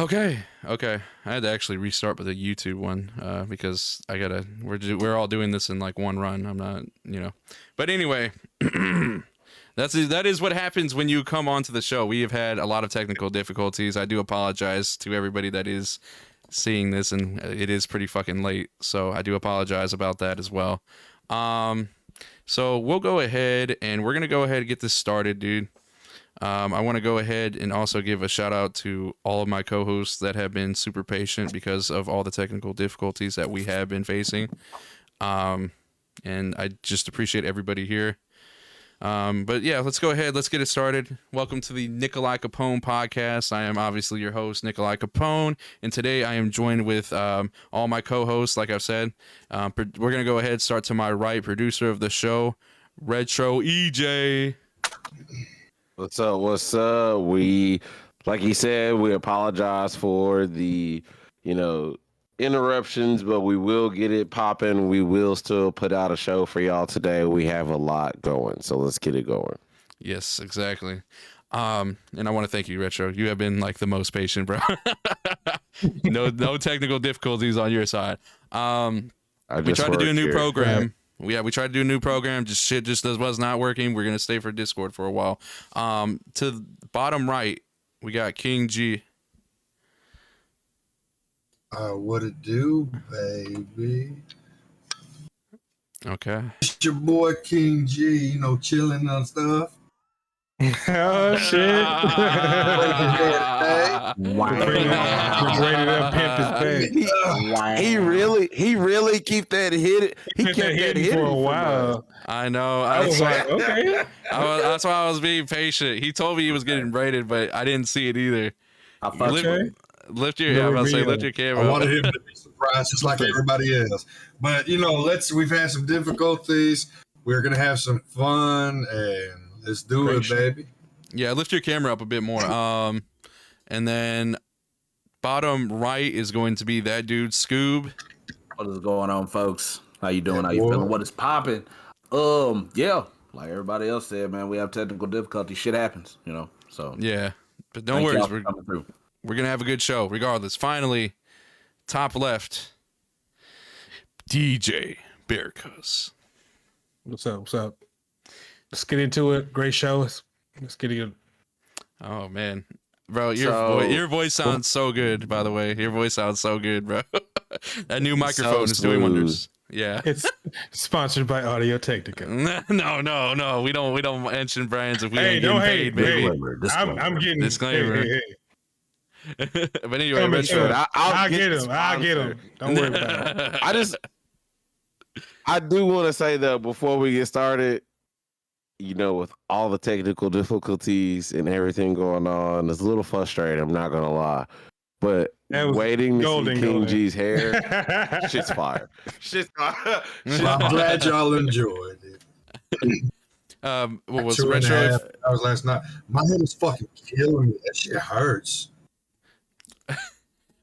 Okay. I had to actually restart with the YouTube one because we're all doing this in like one run. I'm not, But anyway, that is what happens when you come onto the show. We have had a lot of technical difficulties. I do apologize to everybody that is seeing this, and it is pretty fucking late, so I do apologize about that as well. So we'll go ahead and we're gonna go ahead and get this started, dude. I want to go ahead and also give a shout out to all of my co-hosts that have been super patient because of all the technical difficulties that we have been facing. And I just appreciate everybody here. But yeah, let's go ahead. Let's get it started. Welcome to the Nikolai Capone Podcast. I am obviously your host, Nikolai Capone. And today I am joined with all my co-hosts, like I've said. We're going to go ahead and start to my right, producer of the show, Retro EJ. What's up? We, like he said, we apologize for the, interruptions, but we will get it popping. We will still put out a show for y'all today. We have a lot going, so let's get it going. Yes, exactly. And I want to thank you, Retro. You have been like the most patient, bro. No technical difficulties on your side. We tried to do a new program. Yeah, we tried to do a new program. Shit was not working. We're gonna stay for Discord for a while. To the bottom right, we got King G. What it do, baby? Okay. It's your boy King G. Chilling and stuff. Oh shit! He really keep that hit. He kept that hit for a while. I know. I was like, okay. That's why I was being patient. He told me he was getting braided, but I didn't see it either. Lift your camera. I wanted him to be surprised, just like everybody else. But we've had some difficulties. We're gonna have some fun, and let's do it, baby. Yeah, lift your camera up a bit more. And then bottom right is going to be that dude Scoob. What is going on, folks? How you doing? How you feeling? What is popping? Yeah, like everybody else said, man, we have technical difficulty. Shit happens, So yeah, but don't worry, we're gonna have a good show regardless. Finally, top left, DJ Bearcuz. What's up? Let's get into it. Great show. Let's get it. Oh man, bro, your voice sounds so good. By the way, your voice sounds so good, bro. That new microphone is doing wonders. Yeah, it's sponsored by Audio Technica. No, we don't mention brands if we ain't getting paid, baby. I'm getting disclaimer. Hey. But anyway, I'll get him. Don't worry about it. I do want to say though, before we get started, with all the technical difficulties and everything going on, it's a little frustrating. I'm not gonna lie, but waiting to see King G's hair, shit's fire. I'm glad y'all enjoyed it. What was Retro? That was last night. My head is fucking killing me. That shit hurts.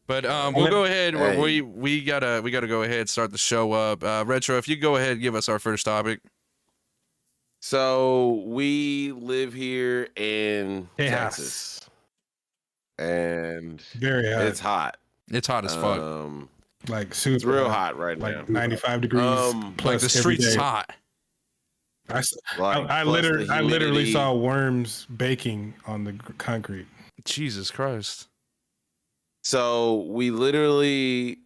But we'll go ahead. Hey. We gotta go ahead and start the show up. Retro, if you go ahead and give us our first topic. So we live here in Texas, and very hot. It's hot. It's hot as fuck. Like super. It's real hot right now. 95 degrees. Like the streets is hot. I literally saw worms baking on the concrete. Jesus Christ. So we literally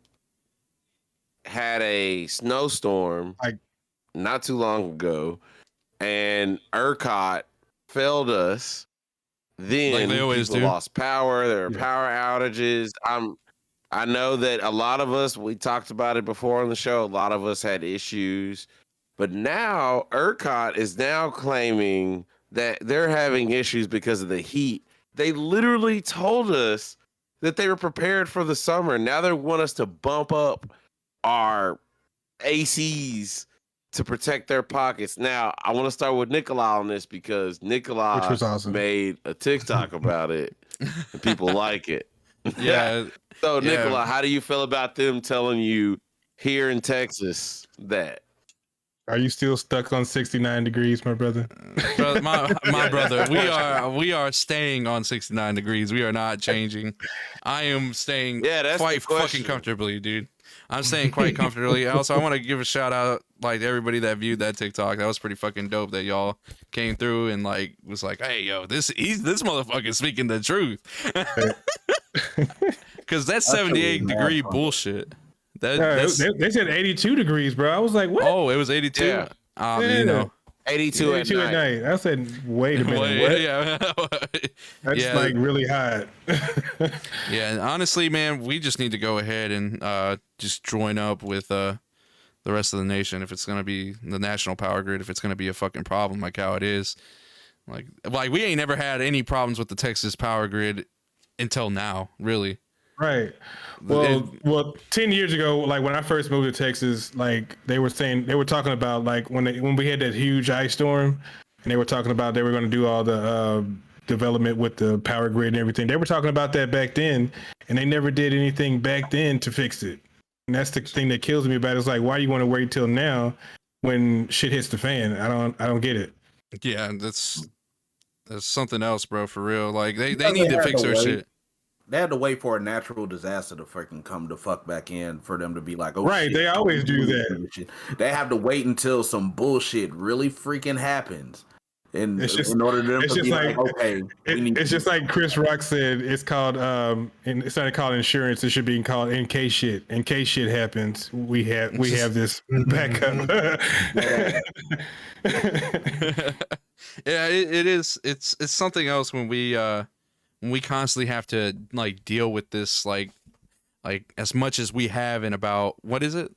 had a snowstorm not too long ago, and ERCOT failed us. Then like they always people do. Lost power. There were power outages. I know that a lot of us, we talked about it before on the show, a lot of us had issues. But now ERCOT is now claiming that they're having issues because of the heat. They literally told us that they were prepared for the summer. Now they want us to bump up our ACs to protect their pockets. Now, I want to start with Nikolai on this because Nikolai awesome. made a TikTok about it. And people like it. Yeah. So, Nikolai, how do you feel about them telling you here in Texas that? Are you still stuck on 69 degrees, my brother? My brother, we are staying on 69 degrees. We are not changing. I am staying quite fucking comfortably, dude. I'm staying quite comfortably. Also, I want to give a shout out like to everybody that viewed that TikTok. That was pretty fucking dope that y'all came through and like was like, hey yo, this motherfucker speaking the truth. Cause that's 78 degree bullshit. They said 82 degrees, bro. I was like, what? Oh, it was 82. Yeah. You know, 82 at night. I said, wait a minute. What? Yeah. That's like really hot. Yeah, and honestly, man, we just need to go ahead and just join up with the rest of the nation if it's gonna be the national power grid. If it's gonna be a fucking problem like how it is, like we ain't never had any problems with the Texas power grid until now, really. Right. Well, 10 years ago, like when I first moved to Texas, like they were talking about like when we had that huge ice storm, and they were talking about they were going to do all the development with the power grid and everything. They were talking about that back then, and they never did anything back then to fix it. And that's the thing that kills me about it. It's like, why do you want to wait till now when shit hits the fan? I don't get it. Yeah, that's something else, bro. For real, like they need to fix their shit. They had to wait for a natural disaster to freaking come the fuck back in for them to be like, oh, right. Shit, they always do that. They have to wait until some bullshit really freaking happens. And in order for them to be like, okay, it's just like Chris Rock said. It's called it's not called insurance. It should be called in case shit. In case shit happens, we have this backup. Yeah, it is. It's something else when we constantly have to like deal with this like as much as we have in about, what is it?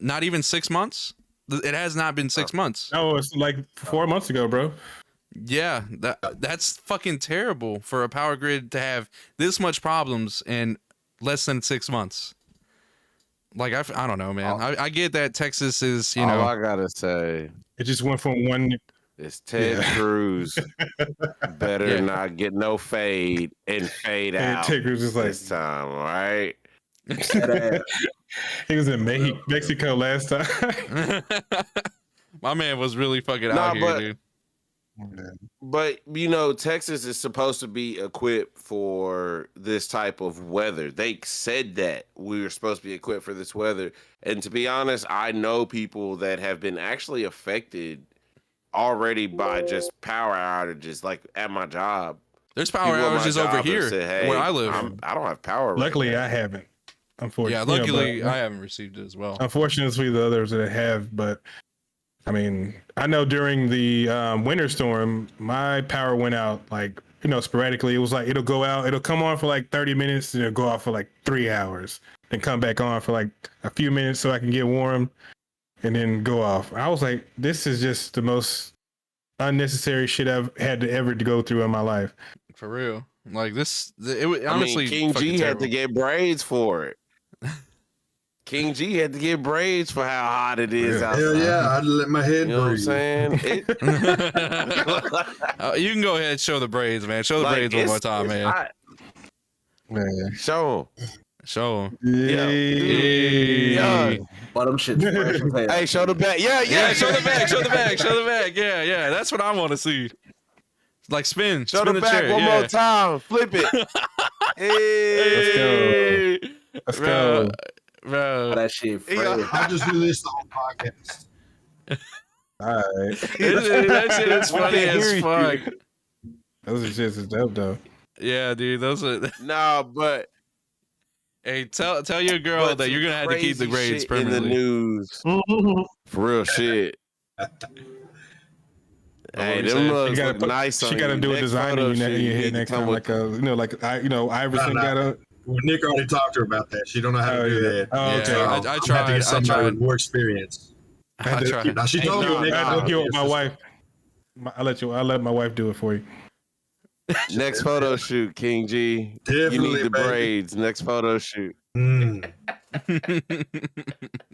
Not even 6 months. It has not been 6 months. No, it's like 4 months ago, bro. Yeah, that's fucking terrible for a power grid to have this much problems in less than 6 months. Like I don't know, man. I get that Texas is, you know. All I gotta say, it just went from one. It's Ted Cruz. Better not get no fade and fade out. Ted Cruz is like this time, all right? He was in Mexico last time. My man was really fucking out here, dude. But you know, Texas is supposed to be equipped for this type of weather. They said that we were supposed to be equipped for this weather. And to be honest, I know people that have been actually affected already by just power outages, like at my job. There's power outages over here said, hey, where I live. I don't have power. Luckily, right I haven't. Unfortunately, yeah. Luckily, I haven't received it as well. Unfortunately, the others that have, but I mean, I know during the winter storm, my power went out like, you know, sporadically. It was like it'll go out, it'll come on for like 30 minutes, and it'll go off for like 3 hours, then come back on for like a few minutes so I can get warm, and then go off. I was like, this is just the most unnecessary shit I've had to ever go through in my life. For real, like this. Honestly, King G had to get braids for it. King G had to get braids for how hot it is outside. Hell yeah, I'd let my head breathe. You know what I'm saying? You can go ahead and show the braids, man. Show the braids one more time, man. Hot. Man. Show them. Yeah. But them shit. Hey, show the back. Yeah. Show the back. Show the back. Yeah. That's what I want to see. Like spin. Show spin the back chair. one more time. Flip it. Hey. Let's go. Bro. That shit. I'll just do this the whole podcast. All right. That shit is funny as fuck. Those are just dope, though. Yeah, dude. Those are. No, but hey, tell your girl that you're gonna have to keep the braids permanently. In the news. For real shit. Hey, them looks look nice. She got to do a design in your head next time, like Iverson got a. Well, Nick already talked to her about that. She don't know how to do that. Oh, okay. Yeah, I tried. I tried with more experience. I tried. Now she told me. I don't give my wife. I let my wife do it for you. Next photo shoot, King G. Definitely, you need the baby. braids. Next photo shoot.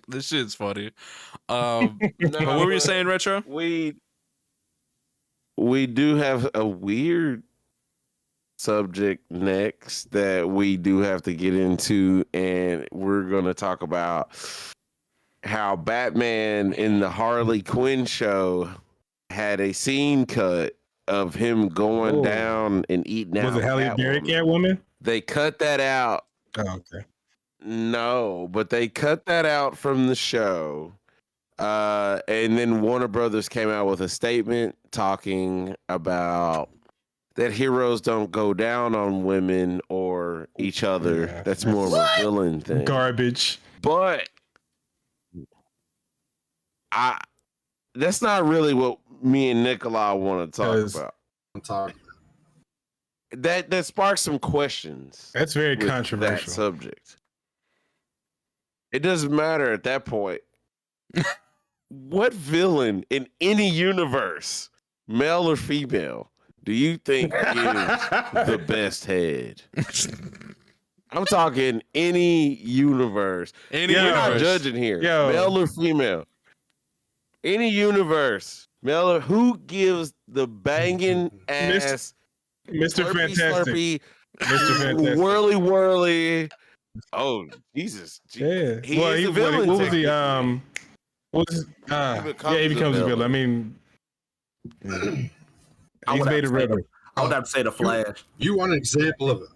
This shit's funny. What were you saying, Retro? We do have a weird subject next that we do have to get into, and we're going to talk about how Batman in the Harley Quinn show had a scene cut of him going down and eating out. Was it Halle Berry Catwoman? They cut that out. Oh, okay. No, but they cut that out from the show. And then Warner Brothers came out with a statement talking about that heroes don't go down on women or each other. Yeah. That's more of a villain thing. Garbage. But that's not really what me and Nikolai want to talk about. That sparks some questions. That's very controversial. That subject. It doesn't matter at that point. What villain in any universe, male or female, do you think gives the best head? I'm talking any universe. We're not judging here. Male or female. Any universe. Male or who gives the banging ass Mr. Fantastic. Slurpee, Mr. Fantastic. Whirly. Oh, Jesus. Yeah. What was he? He becomes a villain. I mean, he's made a riddle. I would have to say the Flash. You want an example of it?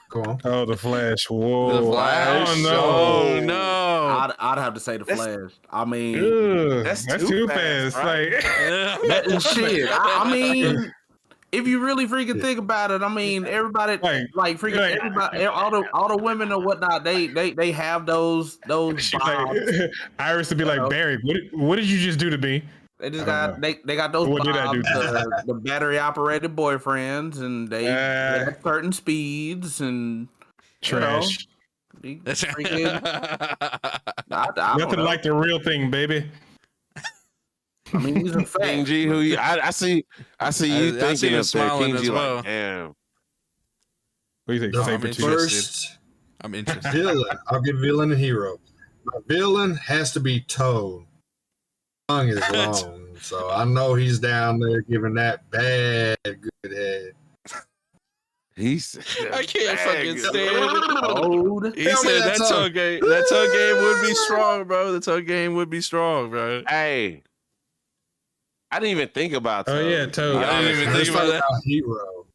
Go on. Oh, the Flash. Whoa. The Flash. Oh, no. I'd have to say the Flash. I mean, that's too fast. Right? Like, shit. I mean, if you really freaking think about it, I mean, everybody, everybody, all the women or whatnot, they have those like, Iris would be like, Barry, what did you just do to me? They just got they got those what did I do? The battery operated boyfriends, and they have certain speeds and trash. Freaking, nothing like the real thing, baby. I mean, these are facts. King G, I see you thinking of smiling King G, as well. like, damn. What do you think? I'm interested. Villain. I'll give villain and hero. My villain has to be Toad. Tongue is long, so I know he's down there giving that bad good head. I can't fucking stand it. He said that tongue game would be strong, bro. The tongue game would be strong, bro. Hey. I didn't even think about Toad. Oh, yeah, Toad. I didn't even think about that. Hero.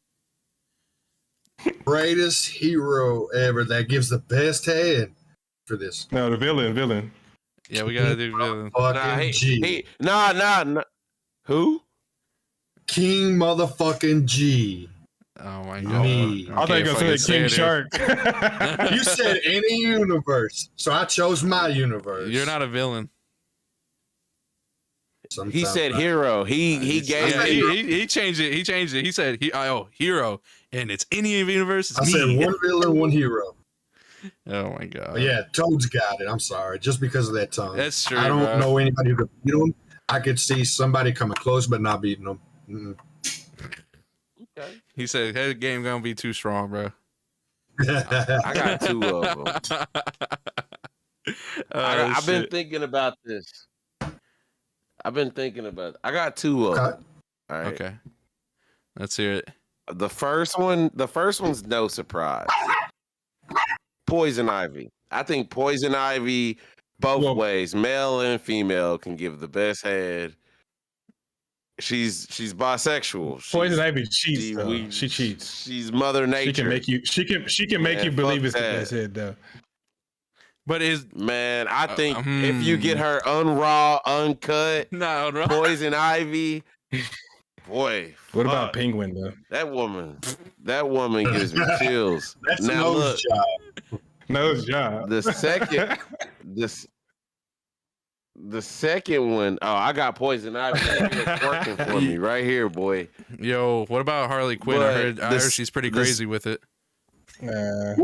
Greatest hero ever that gives the best head for this. No, the villain. Yeah, we gotta do villain. Nah, Who? King motherfucking G. Oh my god. Me. I thought you were gonna say King Shark. You said any universe, so I chose my universe. You're not a villain. Sometimes he said hero. He gave he changed it. He changed it. He said hero, and it's any universe. It's I said one villain, one hero. Oh my god. But yeah, Toad's got it. I'm sorry, just because of that tongue. That's true. I don't know anybody who could beat him. I could see somebody coming close, but not beating him. Okay. He said, "Hey, the game gonna be too strong, bro." I got two of them. I've been thinking about this. I got two of them. All right. Okay. Let's hear it. The first one's no surprise. Poison Ivy. I think Poison Ivy both ways, male and female, can give the best head. She's bisexual. Poison Ivy cheats. She cheats. She's Mother Nature. She can make you believe it's the best head though. But I think if you get her uncut, Poison Ivy, boy. What about Penguin though? That woman gives me chills. That's now nose job. Nose job. The second one, I got Poison Ivy working for me right here, boy. Yo, what about Harley Quinn? I heard she's pretty crazy with it. Man.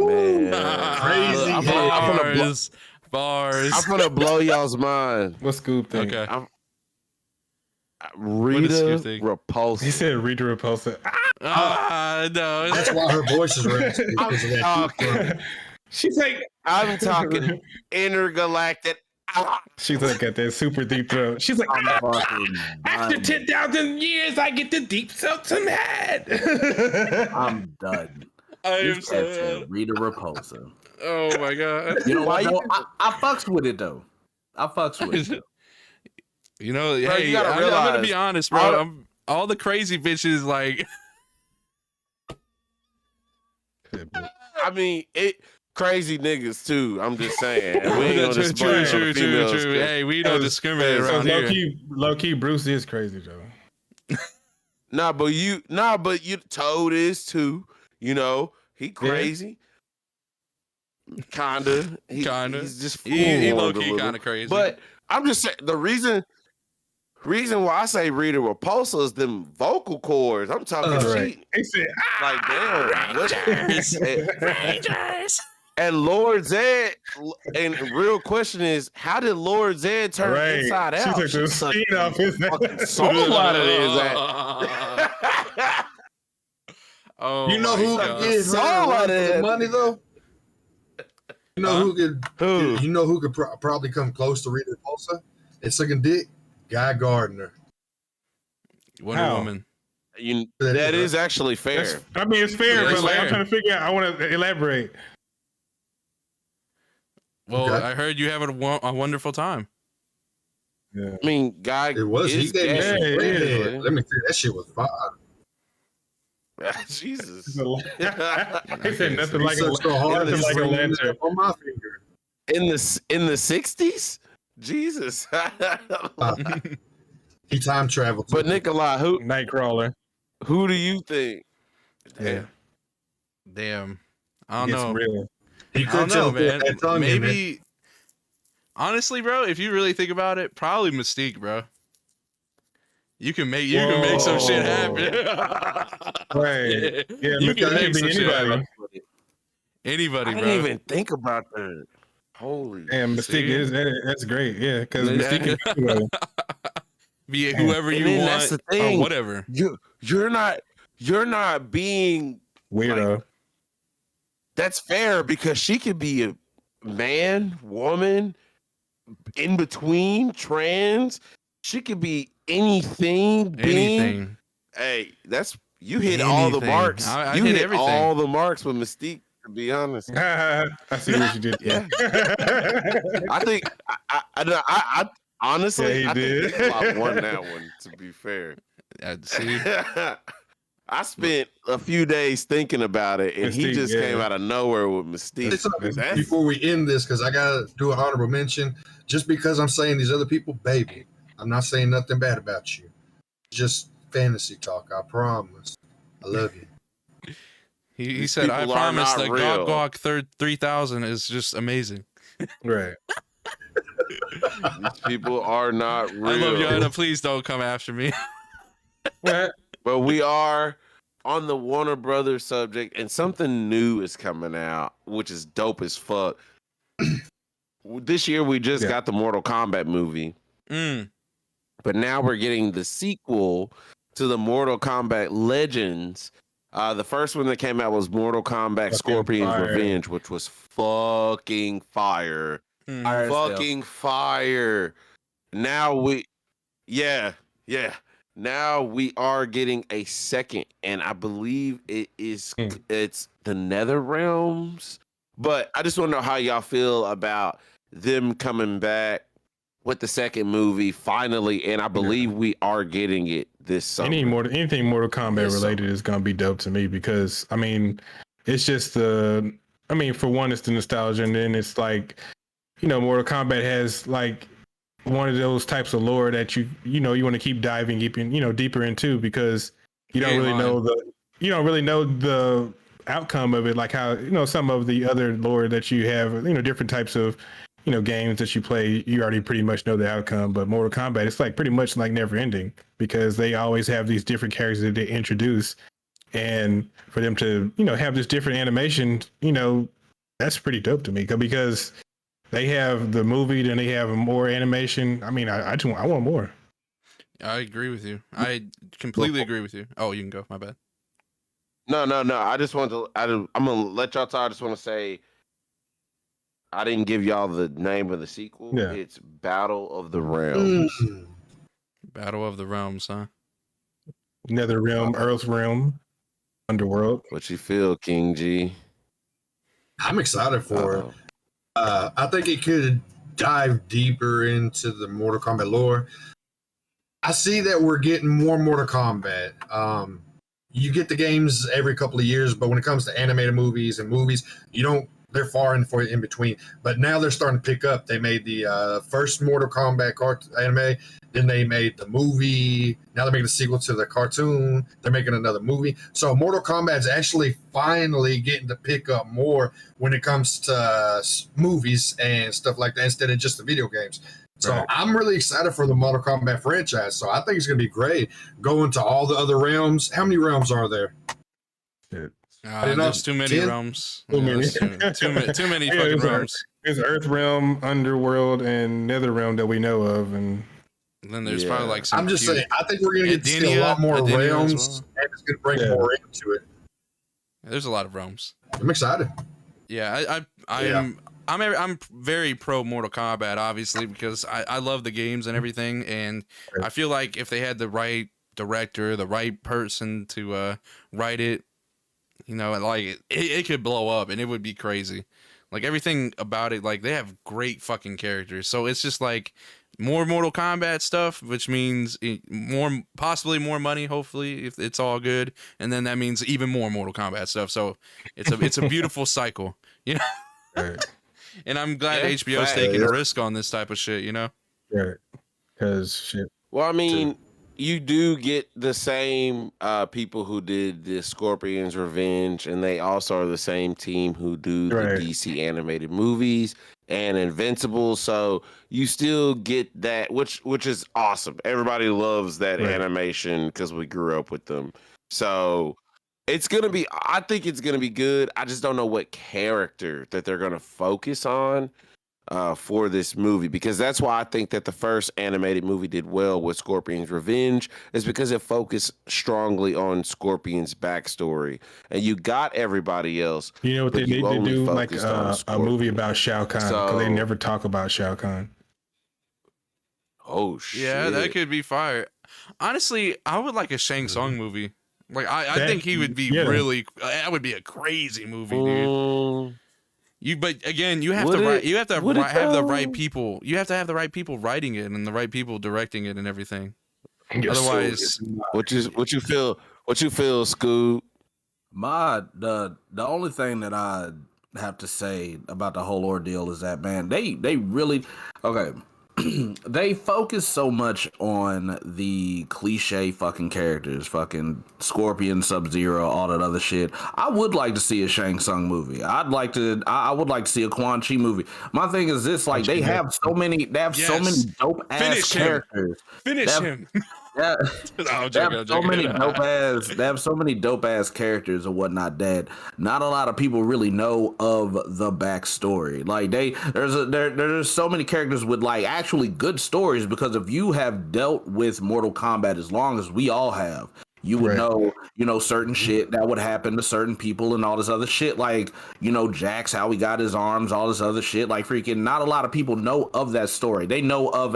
Crazy. Bars. I'm gonna blow y'all's mind. What Scoop thing? Okay. Rita Repulsa. He said Rita Repulsa. No. That's why her voice is raspy. She's like, I'm talking intergalactic. She's like got that super deep throat. She's like, after 10,000 years, I get to deep throat some head. I'm done. I am so Rita Repulsa. Oh my god. You know what? I fucks with it though. I fucks with it. You know, Bro, hey, you gotta I'm realize, gonna be honest, bro. All the crazy bitches, like, I mean, crazy niggas too. I'm just saying. We ain't gonna display on the females. True. Hey, we don't discriminate So around here. low key, Bruce is crazy though. Nah, but you Toad is too. You know, he crazy. Kinda. He's just he low key kind of crazy. But I'm just saying the reason why I say Rita Repulsa is them vocal cords. I'm talking Right. He said, like damn, Rangers. And Lord Zed, and real question is, how did Lord Zed turn inside out? She took the skin off his soul out of his ass. Oh, you know who could get the money though? You know who could? You know who could probably come close to Rita Repulsa? It's sucking dick. Guy Gardner. Wonder Woman. That is actually fair. It's fair, Yeah, but like, fair. I'm trying to figure out. I want to elaborate. Well, I heard you having a wonderful time. Yeah. I mean, guy. It was. He gave me some bread. Let me tell you, that shit was fire. Jesus. He said nothing like a lantern on my finger. In the 60s? Jesus. He time traveled. But Nikolai, Nightcrawler. Who do you think? Damn. I don't know. Real. He could tell, man. Maybe. Honestly, bro, if you really think about it, probably Mystique, bro. You can make some shit happen. Right. Yeah, you can make some shit happen. Anybody, Anybody, bro. I didn't even think about that. Holy. Damn, Mystique that's great. Yeah, because Mystique can be whoever you want. That's the thing. Or whatever. You're not being weirdo. Like, that's fair because she could be a man, woman, in between, trans. She could be anything. Hey, you hit all the marks. I you hit hit everything. all the marks with Mystique. To be honest, I see what you did. Yeah, I think I honestly, yeah, I did. think Nikolai won that one. To be fair, see, I spent a few days thinking about it, and he just came out of nowhere with Mystique. Before we end this, because I gotta do an honorable mention. Just because I'm saying these other people, baby, I'm not saying nothing bad about you. Just fantasy talk. I promise. I love you. He said, "I promise that Gog 3000 is just amazing." Right. These people are not real. I love you, Anna. Please don't come after me. But we are on the Warner Brothers subject, and something new is coming out, which is dope as fuck. This year, we just got the Mortal Kombat movie, but now we're getting the sequel to the Mortal Kombat Legends. The first one that came out was Mortal Kombat Scorpion's Revenge, which was fucking fire. Fucking fire. Now now we are getting a second, and I believe it's the Nether Realms. But I just want to know how y'all feel about them coming back with the second movie finally, and I believe we are getting it this summer. Anything Mortal Kombat related is gonna be dope to me because it's just for one, it's the nostalgia, and then it's like, Mortal Kombat has like one of those types of lore that you want to keep diving deeper into because you don't really know the outcome of it, like how some of the other lore that you have, different types of games that you play, you already pretty much know the outcome. But Mortal Kombat, it's like pretty much like never ending because they always have these different characters that they introduce, and for them to have this different animation, that's pretty dope to me because they have the movie, then they have more animation. I mean, I want more. I agree with you. I completely agree with you. Oh, you can go. My bad. No. I just want to. I'm gonna let y'all talk. I just want to say, I didn't give y'all the name of the sequel. Yeah. It's Battle of the Realms. Battle of the Realms, huh? Nether Realm, Earth Realm, Underworld. What you feel, King G? I'm excited for it. I think it could dive deeper into the Mortal Kombat lore, I see that we're getting more Mortal Kombat. You get the games every couple of years, but when it comes to animated movies and movies, you don't. They're far in between. But now they're starting to pick up. They made the first Mortal Kombat anime. Then they made the movie. Now they're making a sequel to the cartoon. They're making another movie. So Mortal Kombat is actually finally getting to pick up more when it comes to movies and stuff like that instead of just the video games. So right. I'm really excited for the Mortal Kombat franchise. So I think it's going to be great going to all the other realms. How many realms are there? There's too many 10? realms. Too many. Too many fucking realms. There's Earth realm, Underworld, and Nether realm that we know of, and then there's probably like some. I'm just saying. I think we're gonna get to see a lot more realms, and it's gonna bring more into it. There's a lot of realms. I'm excited. Yeah, I'm very pro Mortal Kombat, obviously, because I love the games and everything, and I feel like if they had the right director, the right person to write it, you know, like it could blow up and it would be crazy. Like everything about it, like they have great fucking characters. So it's just like more Mortal Kombat stuff, which means possibly more money, hopefully, if it's all good. And then that means even more Mortal Kombat stuff. So it's a beautiful cycle, you know? And I'm glad HBO's taking a risk on this type of shit, you know? Right. Because shit. Well, I mean, you do get the same people who did the Scorpion's Revenge, and they also are the same team who do the DC animated movies and Invincible. So you still get that, which is awesome. Everybody loves that animation because we grew up with them. So it's gonna be. I think it's gonna be good. I just don't know what character that they're gonna focus on for this movie, because that's why I think that the first animated movie did well with Scorpion's Revenge, is because it focused strongly on Scorpion's backstory, and you got everybody else. You know what they need to do, like a movie about Shao Kahn, because they never talk about Shao Kahn. Oh shit! Yeah, that could be fire. Honestly, I would like a Shang Tsung movie. Like I think he would be really. That would be a crazy movie, dude. But again, you have to have the right people. You have to have the right people writing it and the right people directing it and everything. Otherwise, what you feel, Scoob? The only thing that I have to say about the whole ordeal is that, man, they really they focus so much on the cliche fucking characters, fucking Scorpion, Sub-Zero, all that other shit. I would like to see a Shang Tsung movie. I would like to see a Quan Chi movie. My thing is this, like, they have so many dope ass characters. Finish him. They have so many dope ass characters and whatnot that not a lot of people really know of the backstory. Like there's so many characters with like actually good stories, because if you have dealt with Mortal Kombat as long as we all have, you would know, certain shit that would happen to certain people and all this other shit. Like, Jax, how he got his arms, all this other shit. Like, freaking, not a lot of people know of that story. They know of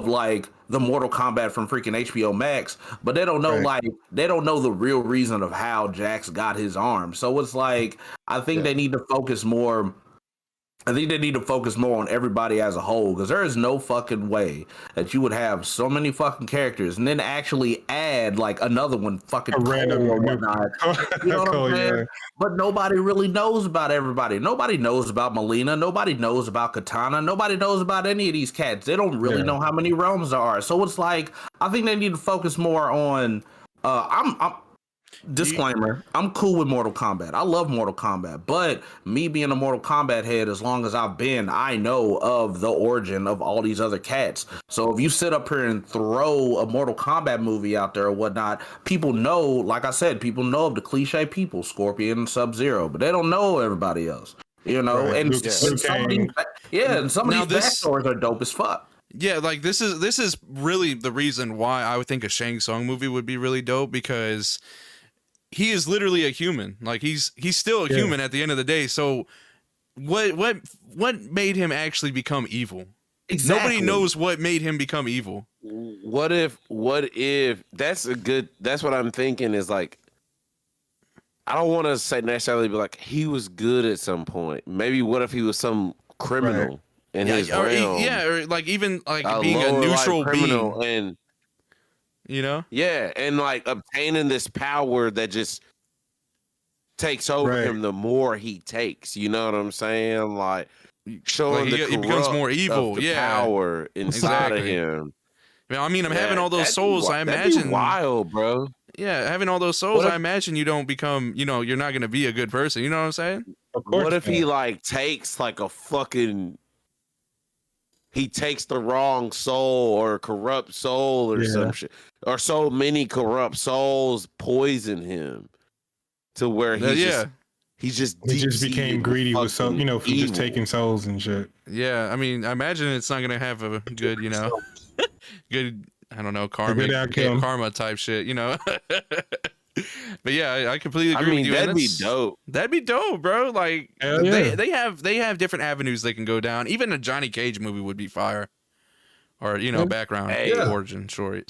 like the Mortal Kombat from freaking HBO Max, but they don't know they don't know the real reason of how Jax got his arm. So it's like, I think they need to focus more. I think they need to focus more on everybody as a whole, because there is no fucking way that you would have so many fucking characters and then actually add like another one, fucking a random or whatnot. You know what I'm saying? Yeah. But nobody really knows about everybody. Nobody knows about Melina. Nobody knows about Katana. Nobody knows about any of these cats. They don't really know how many realms there are. So it's like, I think they need to focus more on. Disclaimer, I'm cool with Mortal Kombat. I love Mortal Kombat, but me being a Mortal Kombat head, as long as I've been, I know of the origin of all these other cats. So if you sit up here and throw a Mortal Kombat movie out there or whatnot, people know, like I said, people know of the cliche people, Scorpion and Sub-Zero, but they don't know everybody else. And some of these backstories are dope as fuck. Yeah, like this is really the reason why I would think a Shang Tsung movie would be really dope, because he is literally a human. Like he's still a human at the end of the day. So what made him actually become evil? Exactly. Nobody knows what made him become evil. What if that's what I'm thinking is, like, I don't want to say necessarily be like he was good at some point. Maybe what if he was some criminal in his realm. Or like even like A being a lower, neutral like, criminal, and yeah, and like obtaining this power that just takes over him the more he takes. You know what I'm saying? Like showing like he becomes more evil. Of the power inside of him. I mean, I'm having all those souls. I imagine that'd be wild, bro. Yeah, having all those souls, I imagine you don't become, you're not going to be a good person. You know what I'm saying? What if he like takes like a fucking, he takes the wrong soul or corrupt soul or some shit, or so many corrupt souls poison him to where he just became greedy with from just taking souls and shit. Yeah, I mean, I imagine it's not going to have a good, good, I don't know, karma type shit, But yeah, I completely agree with you. That'd be dope. That'd be dope, bro. Like they have different avenues they can go down. Even a Johnny Cage movie would be fire, or background origin story.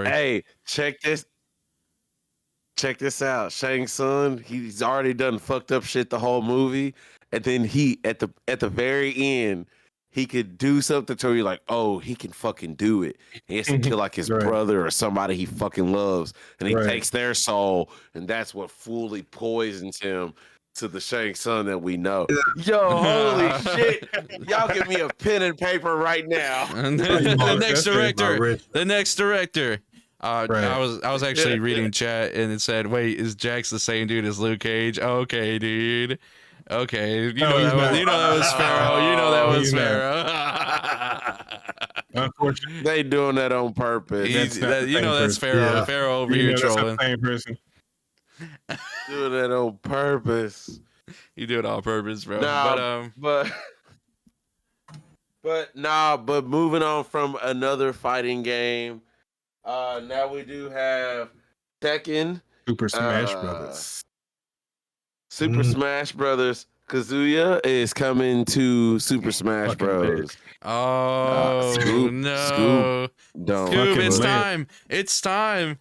Hey, check this out. Shang Tsung, he's already done fucked up shit the whole movie, and then he at the very end, he could do something to you like, oh, he can fucking do it. He has to kill like his brother or somebody he fucking loves, and he takes their soul, and that's what fully poisons him to the Shang Tsung that we know. Yo, holy shit! Y'all give me a pen and paper right now. The next director. I was actually reading chat, and it said, "Wait, is Jax the same dude as Luke Cage?" Okay, dude. Okay, that was Pharaoh. That was Pharaoh. Unfortunately, they doing that on purpose. That's Pharaoh. Yeah. Pharaoh over here trolling. Doing that on purpose. You do it on purpose, bro. But moving on from another fighting game. Now we do have Tekken. Super Smash Brothers. Super Smash Brothers. Kazuya is coming to Super Smash Bros. Oh, Scoop, no. Scoop, it's time. It's time.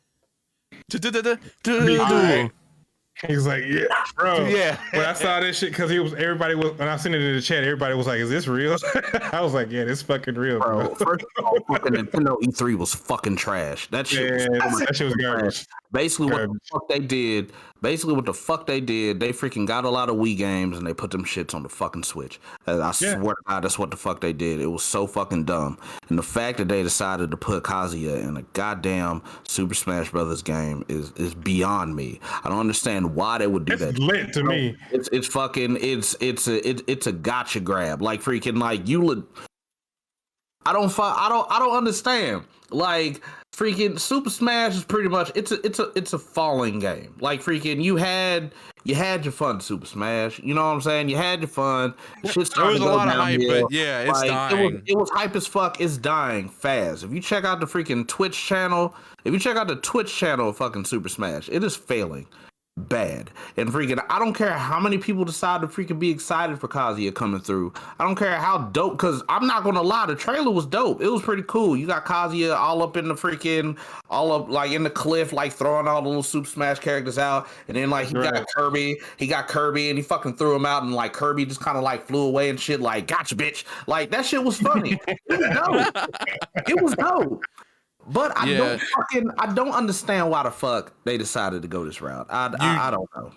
He's like, yeah, bro. Yeah. When I saw this shit, because when I seen it in the chat, everybody was like, is this real? I was like, yeah, this fucking real, bro. First of all, fucking Nintendo E3 was fucking trash. That shit was garbage. Basically, what the fuck they did, they freaking got a lot of Wii games and they put them shits on the fucking Switch. I swear to God, that's what the fuck they did. It was so fucking dumb. And the fact that they decided to put Kazuya in a goddamn Super Smash Brothers game is beyond me. I don't understand why they would do that. It's lit to me. It's fucking it's a gotcha grab. Like freaking like you. I don't understand. Like freaking Super Smash is pretty much it's a falling game. Like freaking you had your fun, Super Smash. You know what I'm saying? You had your fun. There was a lot of hype, but it's dying. It was hype as fuck. It's dying fast. If you check out the freaking Twitch channel, of fucking Super Smash, it is failing bad. And freaking, I don't care how many people decide to freaking be excited for Kazuya coming through. I don't care how dope, because I'm not gonna lie, the trailer was dope. It was pretty cool. You got Kazuya all up in like in the cliff, like throwing all the little Super Smash characters out, and then like he got Kirby and he fucking threw him out, and like Kirby just kind of like flew away and shit, like gotcha bitch. Like that shit was funny. It was dope. But I don't understand why the fuck they decided to go this route. I don't know.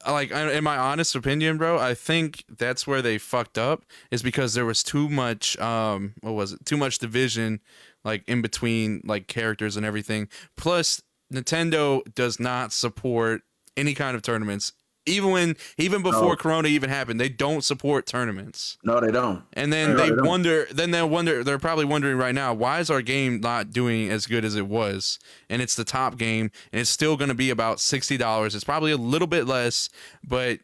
Like, in my honest opinion, bro, I think that's where they fucked up, is because there was too much too much division, like in between like characters and everything. Plus, Nintendo does not support any kind of tournaments. Even before Corona even happened, they don't support tournaments. No, they don't. And then they're probably wondering right now, why is our game not doing as good as it was? And it's the top game, and it's still going to be about $60. It's probably a little bit less, but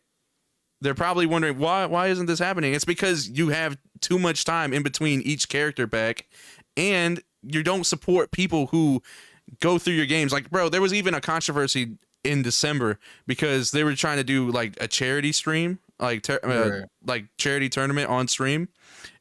they're probably wondering why isn't this happening? It's because you have too much time in between each character pack, and you don't support people who go through your games. Like, bro, there was even a controversy in December because they were trying to do like a charity stream, like charity tournament on stream,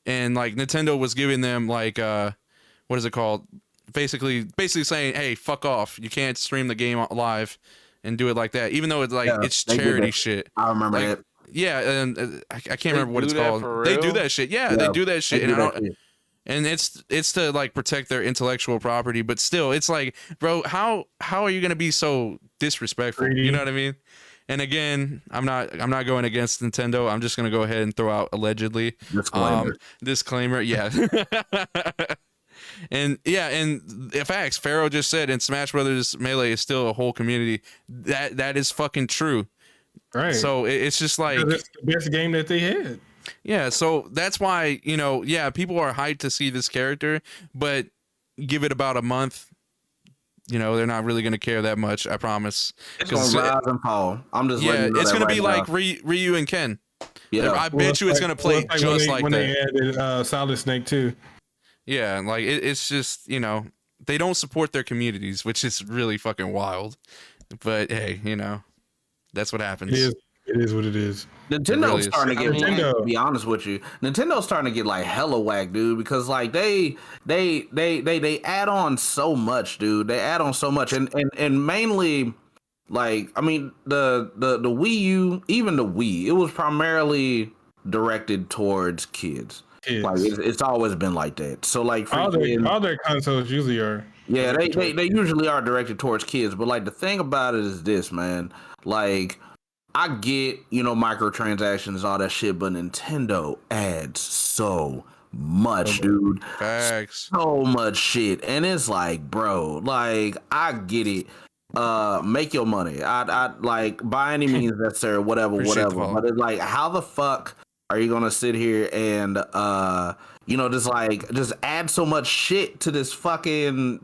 and like Nintendo was giving them like what is it called? Basically saying, hey, fuck off, you can't stream the game live and do it like that, even though it's like it's charity shit. I remember it. Yeah, and I can't remember what it's do that called. for They do real? that shit. Yeah, they do that shit. They do And I that don't, shit. and it's to like protect their intellectual property, but still, it's like, bro, how are you gonna be so disrespectful? You know what I mean? And again, I'm not going against Nintendo. I'm just gonna go ahead and throw out allegedly. Disclaimer. Yeah. And facts. Pharaoh just said in Smash Brothers Melee is still a whole community. That is fucking true. Right. So it's just like it's the best game that they had. Yeah, so that's why, people are hyped to see this character, but give it about a month, they're not really going to care that much, I promise. It's going to rise and fall. I'm just letting you know it's going to be now. like Ryu and Ken. Yeah. I bet you it's going to play just like when that. They added Solid Snake too. Yeah, like it's just, they don't support their communities, which is really fucking wild. But hey, that's what happens. It is what it is. Nintendo's starting to get whack, to be honest with you. Nintendo's starting to get like hella whack, dude, because like they add on so much, dude. They add on so much, and mainly like, I mean, the Wii U, even the Wii, it was primarily directed towards kids. Like it's always been like that. So like all their consoles usually are. Yeah, they usually are directed towards kids, but like the thing about it is this, man. Like, I get, microtransactions and all that shit, but Nintendo adds so much, dude. Facts. So much shit. And it's like, bro, like, I get it. Make your money. I like, by any means necessary, whatever. But it's like, how the fuck are you gonna sit here and just add so much shit to this fucking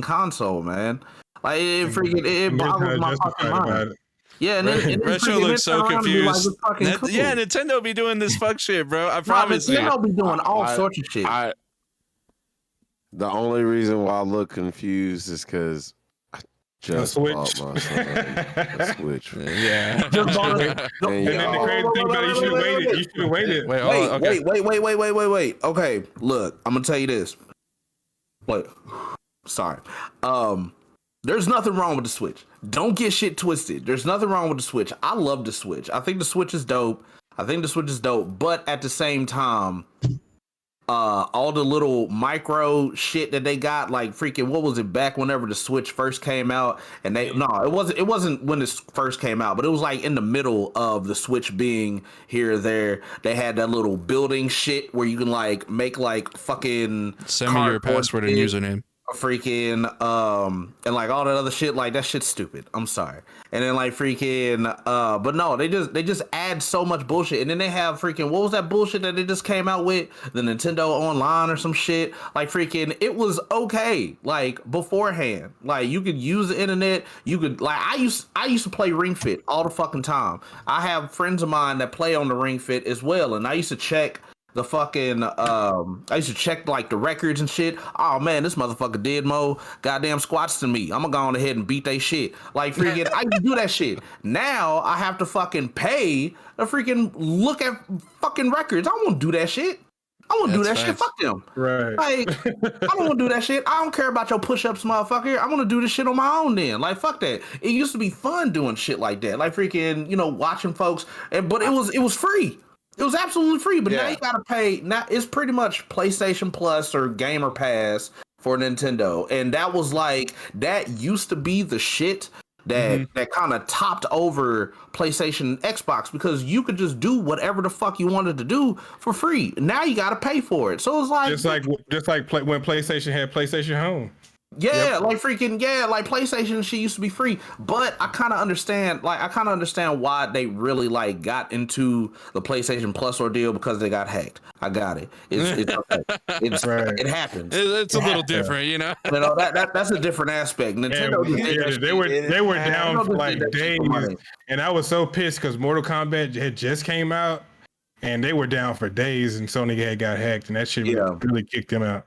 console, man? Like, it boggles my fucking mind. Yeah, and Retro looks so confused. Yeah, Nintendo be doing this fuck shit, bro. I promise you. Nintendo be doing all sorts of shit. The only reason why I look confused is because I just bought my son a Switch. Yeah. Just bought it. And then the crazy thing about it, you should have waited. Wait. Okay, look, I'm gonna tell you this. Wait, sorry. There's nothing wrong with the Switch. Don't get shit twisted. There's nothing wrong with the Switch. I love the Switch. I think the Switch is dope. But at the same time, all the little micro shit that they got, like freaking, what was it, back whenever the Switch first came out? And it wasn't when this first came out, but it was like in the middle of the Switch being here or there. They had that little building shit where you can like make like fucking send me your password and username. Freaking and like all that other shit, like that shit's stupid. I'm sorry. And then like freaking but no, they just add so much bullshit. And then they have freaking, what was that bullshit that they just came out with, the Nintendo Online or some shit? Like freaking, it was okay like beforehand. Like you could use the internet, you could, like, I used to play Ring Fit all the fucking time. I have friends of mine that play on the Ring Fit as well, and I used to check the fucking I used to check like the records and shit. Oh man, this motherfucker did more goddamn squats than me. I'm gonna go on ahead and beat they shit. Like freaking, I used to do that shit. Now I have to fucking pay to freaking look at fucking records. I won't do that shit. I won't do that shit. Fuck them. Right. Like, I don't want to do that shit. I don't care about your push-ups, motherfucker. I want to do this shit on my own then. Like, fuck that. It used to be fun doing shit like that. Like freaking, watching folks. But it was free. It was absolutely free, but now you gotta pay. Now it's pretty much PlayStation Plus or Gamer Pass for Nintendo, and that used to be the shit that kind of topped over PlayStation and Xbox, because you could just do whatever the fuck you wanted to do for free. Now you gotta pay for it. So it's like just like when PlayStation had PlayStation Home. Yeah, like freaking, like PlayStation shit used to be free, but I kind of understand why they really like got into the PlayStation Plus ordeal, because they got hacked. I got it. It's okay. It happens. It's a little different, that's a different aspect. Nintendo, they were down for like days, and I was so pissed because Mortal Kombat had just came out, and they were down for days, and Sony had got hacked, and that shit really kicked them out.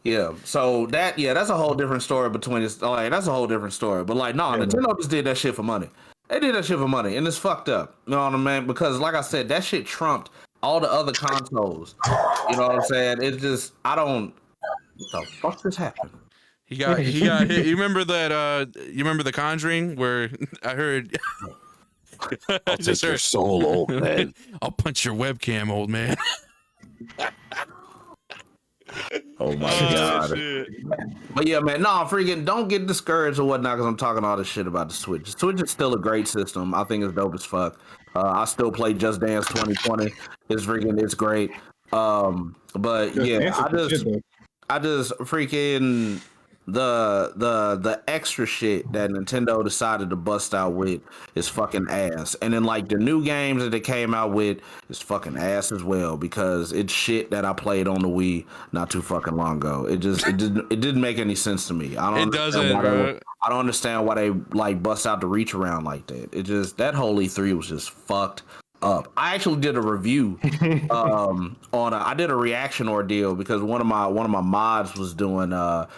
Yeah, so that's a whole different story between this. Like, that's a whole different story. But like, no, Nintendo just did that shit for money. They did that shit for money, and it's fucked up. You know what I mean? Because like I said, that shit trumped all the other consoles. You know what I'm saying? It's just, I don't. What the fuck just happened? He got hit. You remember that? You remember The Conjuring, where I heard I'll take your soul, old man. I'll punch your webcam, old man. Oh my god! Shit. But yeah, man, freaking don't get discouraged or whatnot because I'm talking all this shit about the Switch. The Switch is still a great system. I think it's dope as fuck. I still play Just Dance 2020. It's great. But yeah, I just freaking the extra shit that Nintendo decided to bust out with is fucking ass. And then like the new games that they came out with is fucking ass as well because it's shit that I played on the Wii not too fucking long ago. It didn't make any sense to me. I don't understand why they like bust out the reach around like that. It just that whole E3 was just fucked up. I actually did a review I did a reaction ordeal because one of my mods was doing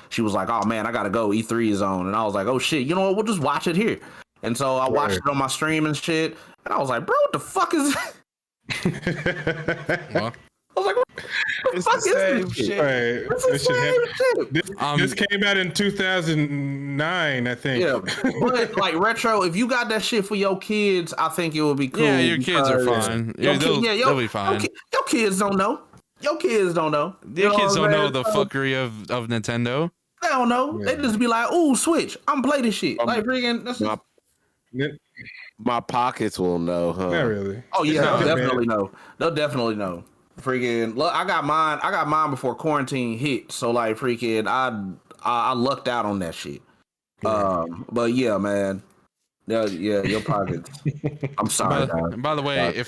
she was like, oh man, I gotta go, E3 is on, and I was like, oh shit, you know what, we'll just watch it here. And so I watched it on my stream and shit, and I was like, bro, what the fuck is that? Well, I was like, what the fuck is this shit? Right. This came out in 2009, I think. Yeah, but like retro, if you got that shit for your kids, I think it would be cool. Yeah, your kids are fine. They'll be fine. Your kids don't know. Your kids don't know. Your kids don't know the fuckery of Nintendo. They don't know. Yeah. They just be like, ooh, Switch, I'm play this shit. Like freaking my pockets will know, huh? Not really. Oh yeah, they'll definitely know. They'll definitely know. Freaking look, I got mine before quarantine hit. So like freaking I lucked out on that shit. But yeah, man. Yeah, your pockets. I'm sorry. By the way,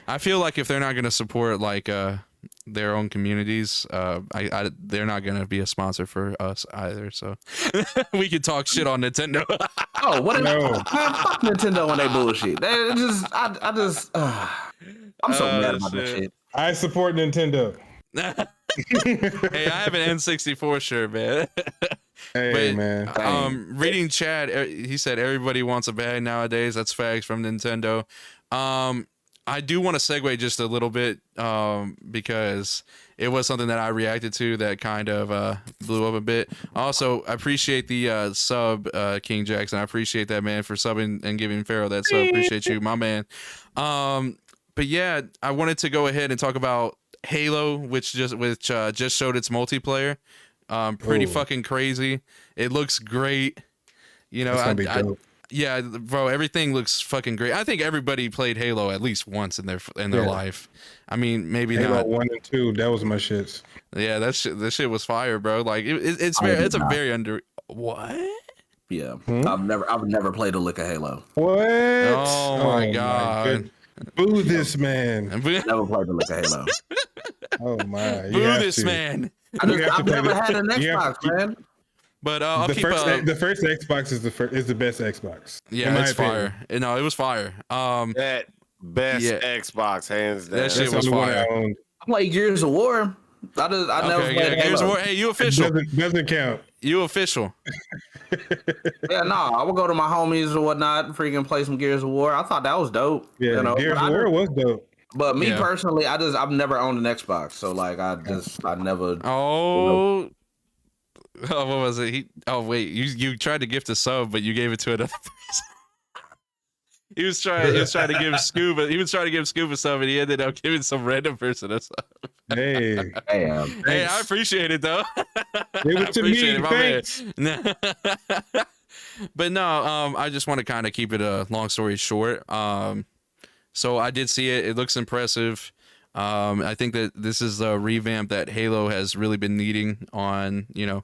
I feel like if they're not gonna support like their own communities, they're not gonna be a sponsor for us either. So we could talk shit on Nintendo. Oh, what? Man, fuck Nintendo and they bullshit. I'm so mad about that shit. I support Nintendo. Hey, I have an N64 shirt, man. Hey, man. Reading chat, he said everybody wants a bag nowadays. That's facts from Nintendo. I do want to segue just a little bit because it was something that I reacted to that kind of blew up a bit. Also, I appreciate the sub, King Jackson. I appreciate that, man, for subbing and giving Pharaoh that sub. Appreciate you, my man. But yeah, I wanted to go ahead and talk about Halo, which just showed its multiplayer. Pretty fucking crazy. It looks great. You know, yeah, bro, everything looks fucking great. I think everybody played Halo at least once in their life. I mean, maybe Halo not 1 and 2. That was my shits. Yeah, that shit was fire, bro. Like it's a very under what? Yeah, I've never played a lick of Halo. What? Oh my god. Boo this man. Never played a lick of Halo. Oh my. Boo this man. I've never had an Xbox, man. But the first Xbox is the best Xbox. Yeah, it's fire. No, it was fire. That best Xbox, hands down. That shit was fire. I played Gears of War. I never played Gears of War. Hey, you official? Doesn't count. You official? Yeah, no, I would go to my homies or whatnot, freaking play some Gears of War. I thought that was dope. Yeah, you know? Gears of War was dope. But me personally, I've never owned an Xbox, so like I never. Oh. Oh, what was it? Wait, you tried to gift a sub, but you gave it to another person. He was trying to give Scuba. He was trying to give Scuba sub, and he ended up giving some random person a sub. Hey, hey, I appreciate it though. Give it to me, thanks. But no, I just want to kind of keep it a long story short. So I did see it. It looks impressive. I think that this is a revamp that Halo has really been needing on, you know,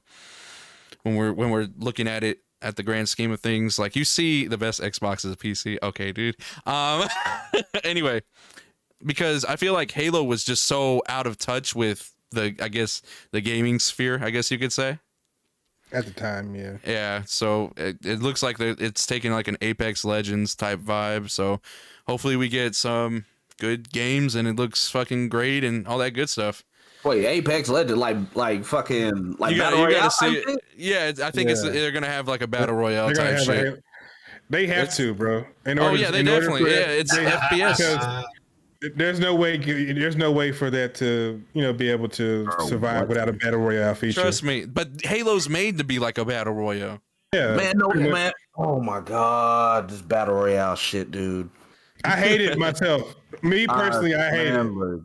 when we're looking at it at the grand scheme of things. Like, you see the best Xbox is a PC. Okay, dude. Anyway, because I feel like Halo was just so out of touch with the gaming sphere, I guess you could say. At the time, yeah. Yeah, so it looks like it's taking like an Apex Legends type vibe. So hopefully we get some good games and it looks fucking great and all that good stuff. Wait, Apex Legends, like fucking like you gotta see it. Yeah, I think they're gonna have like a battle royale type shit. They have to, bro. They definitely. It's FPS. There's no way for that to, you know, be able to survive without a battle royale feature. Trust me, but Halo's made to be like a battle royale. Yeah, man. No, man. Oh my god, this battle royale shit, dude. I hate it myself. Me personally, I hate it.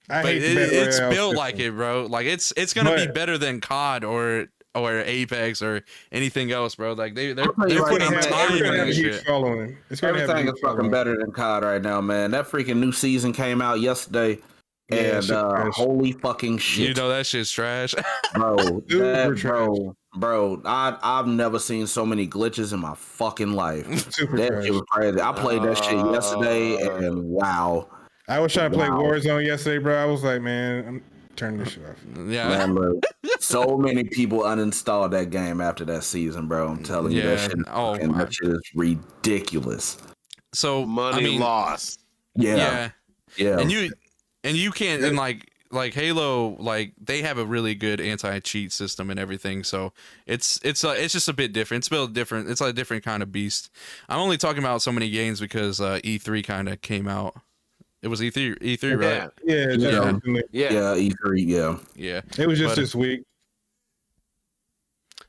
I hate the battle it's royale built system. like it, bro. Like it's gonna be better than COD or Apex or anything else, bro. Like they're putting time into this shit. Everything is fucking better than COD right now, man. That freaking new season came out yesterday, and holy fucking shit! You know that shit's trash, bro. Bro, I've never seen so many glitches in my fucking life. That shit was crazy. I played that shit yesterday, and wow. I was trying to play Warzone yesterday, bro. I was like, man, I'm turning this shit off. Yeah, man, bro. So many people uninstalled that game after that season, bro. I'm telling you, that shit. That shit is ridiculous. So money lost. Yeah. And you can't and like Halo, like they have a really good anti-cheat system and everything. So it's just a bit different. It's built different. It's like a different kind of beast. I'm only talking about so many games because E3 kind of came out. It was E3, right? Yeah, E3, yeah. It was just this week.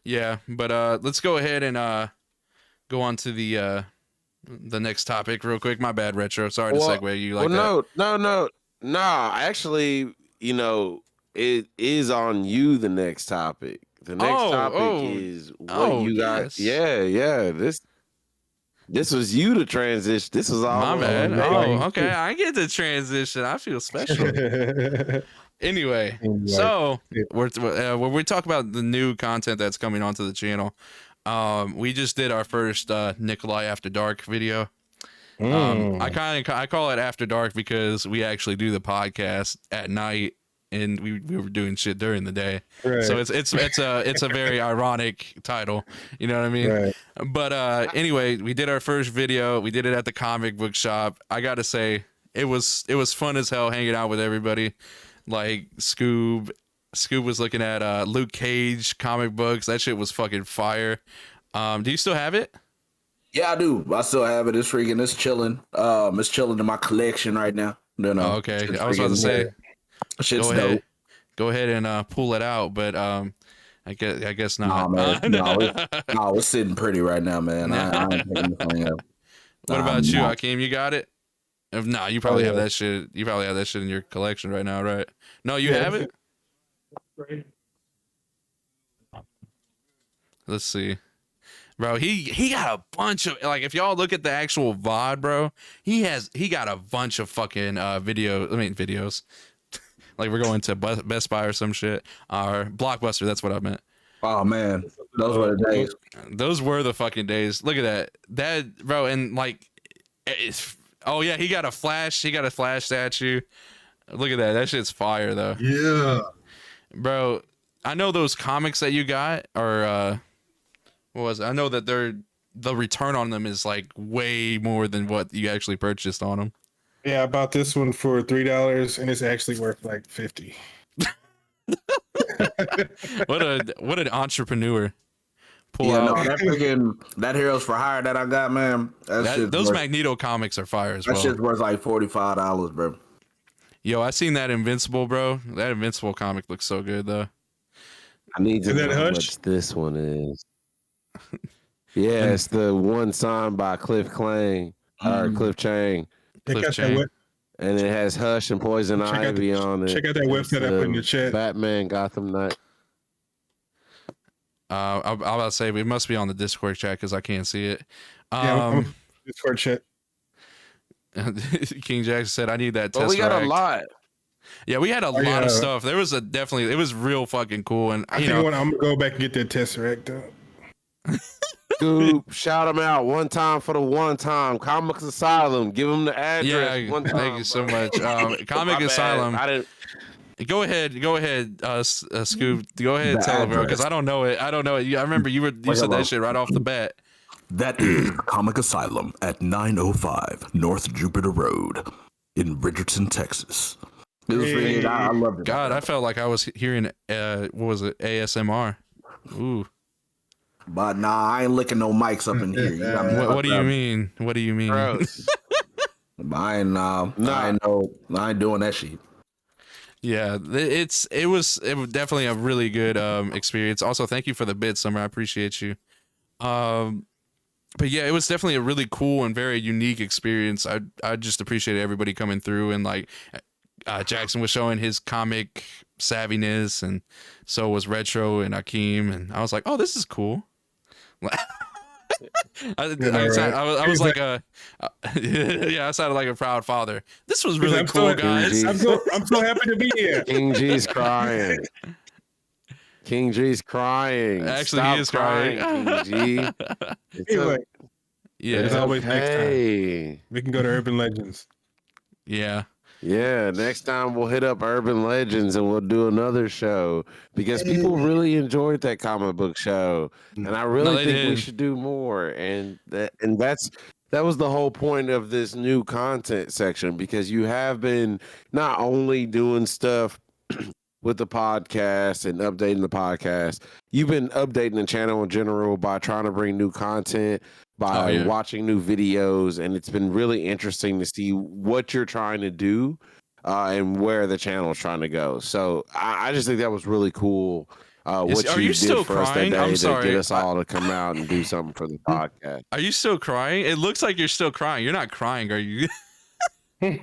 Yeah, but let's go ahead and go on to the next topic real quick. My bad, Retro. Sorry to segue you like that. No. Actually, it is on you. The next topic. The next topic is what you got. Yes. Yeah. This was you to transition. This was all my bad. Oh, okay. I get the transition. I feel special. Anyway, so when we talk about the new content that's coming onto the channel, we just did our first Nikolai After Dark video. I call it After Dark because we actually do the podcast at night and we were doing shit during the day. Right. So it's a very ironic title, you know what I mean? Right. But anyway, we did our first video. We did it at the comic book shop. I got to say it was fun as hell hanging out with everybody. Like Scoob was looking at Luke Cage comic books. That shit was fucking fire. Do you still have it? Yeah, I do. I still have it. It's chilling. It's chilling in my collection right now. Okay. I was about to say, go ahead and pull it out, but I guess not. No, it's sitting pretty right now, man. I ain't picking anything up. What about you, Hakeem? You got it? Nah, you probably have that shit. You probably have that shit in your collection right now, right? No, you have it? Let's see. Bro, he got a bunch of, like, if y'all look at the actual VOD, bro, he got a bunch of fucking videos. Like, we're going to Best Buy or some shit, or Blockbuster. That's what I meant. Oh man, those were the days. Those were the fucking days. Look at that, bro, and like, oh yeah, he got a flash statue. Look at that. That shit's fire though. Yeah, bro. I know those comics that you got are what was it? I know that the return on them is like way more than what you actually purchased on them. Yeah, I bought this one for $3 and it's actually worth like $50. What an entrepreneur. That Heroes for Hire that I got, man. Those Magneto comics are fire as well. That shit's worth like $45, bro. Yo, I seen that Invincible, bro. That Invincible comic looks so good though. I need to know how much this one is. Yeah, it's the one signed by Cliff Chang. Cliff Chang. And it has Hush and Poison Ivy on it. Check out that website I put in the chat. Batman Gotham Knight. I'm about to say we must be on the Discord chat because I can't see it. Discord chat. King Jackson said, "I need that." Well, we got a lot. Yeah, we had a lot of stuff. There was it was real fucking cool. And I'm gonna go back and get that Tesseract though. Dude, shout them out one time for the one time. Comics Asylum, give them the address. Yeah, one time, thank you so much. Comic Asylum. Go ahead, Scoob. Go ahead and tell them, bro, because I don't know it. I remember you said that shit right off the bat. That is Comic Asylum at 905 North Jupiter Road in Bridgerton, Texas. It was really, I loved it. God, I felt like I was hearing what was it, ASMR? Ooh. But nah, I ain't licking no mics up in here. What do you mean? What do you mean? I ain't doing that shit. Yeah, it was definitely a really good experience. Also, thank you for the bid, Summer. I appreciate you. but yeah, it was definitely a really cool and very unique experience. I just appreciated everybody coming through, and like Jackson was showing his comic savviness, and so was Retro and Akeem, and I was like, oh, this is cool. I was like yeah, I sounded like a proud father. This was really cool, guys. I'm so happy to be here. King G's crying. King G's crying. Actually, Stop he is crying. King G. Anyway, Yeah, it's always next time. Hey. We can go to Urban Legends. yeah. Yeah, next time we'll hit up Urban Legends and we'll do another show because people really enjoyed that comic book show, and I really think we should do more. And that was the whole point of this new content section, because you have been not only doing stuff with the podcast and updating the podcast, you've been updating the channel in general by trying to bring new content, by watching new videos, and it's been really interesting to see what you're trying to do and where the channel is trying to go. So I just think that was really cool. What you did for us that day to get us all to come out and do something for the podcast. Are you still crying? It looks like you're still crying. You're not crying, are you? I'm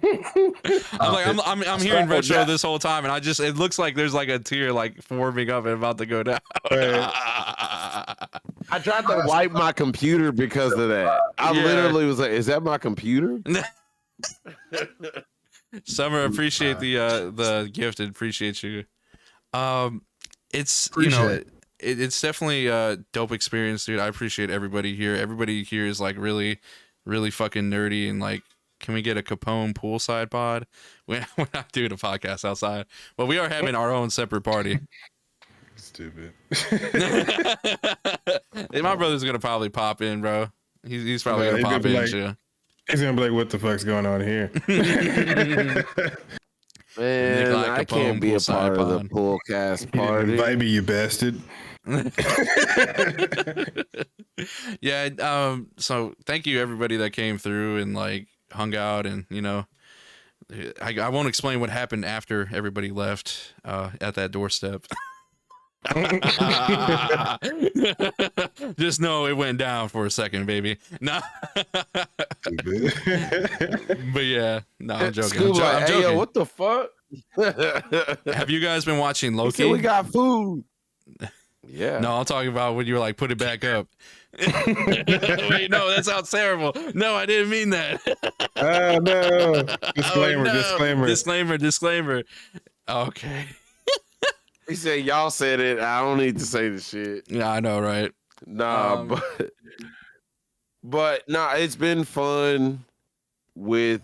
hearing Retro this whole time, and it looks like there's like a tear like forming up and about to go down. I tried to wipe my computer because of that. I literally was like, "Is that my computer?" Summer, appreciate the gift and appreciate you. It's it's definitely a dope experience, dude. I appreciate everybody here. Everybody here is like really, really fucking nerdy, and like, can we get a Capone poolside pod? We're not doing a podcast outside, but we are having our own separate party. Stupid. My brother's gonna probably pop in, bro. He's probably gonna pop in. Like, he's gonna be like, "What the fuck's going on here?" Man, Nikolai I can't be a part of the Poolcast party. Invite me, you bastard. Yeah. So thank you everybody that came through and like hung out, and I won't explain what happened after everybody left at that doorstep. Just know it went down for a second, baby. Nah. But yeah, no, I'm joking. I'm joking. Hey, yo, what the fuck? Have you guys been watching Loki? He said we got food. Yeah. No, I'm talking about when you were like, put it back up. Wait, no, that sounds terrible. No, I didn't mean that. Oh no. Disclaimer. Okay. He said, y'all said it. I don't need to say the shit. Yeah, I know, right? Nah, but nah, it's been fun with,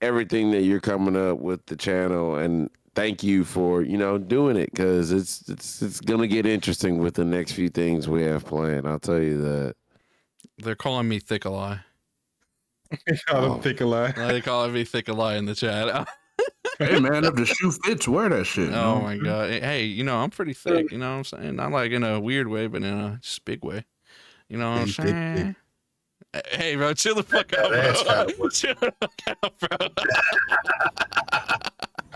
everything that you're coming up with the channel, and thank you for, doing it, because it's gonna get interesting with the next few things we have planned. I'll tell you that. They're calling me Thickalai. They call him Thickalai. They calling me Thickalai in the chat. Hey man, if the shoe fits, wear that shit. Oh my god. Hey, I'm pretty thick, you know what I'm saying? Not like in a weird way, but in a just big way. You know what I'm saying? Hey bro, chill the fuck out, bro. Chill the fuck out, bro.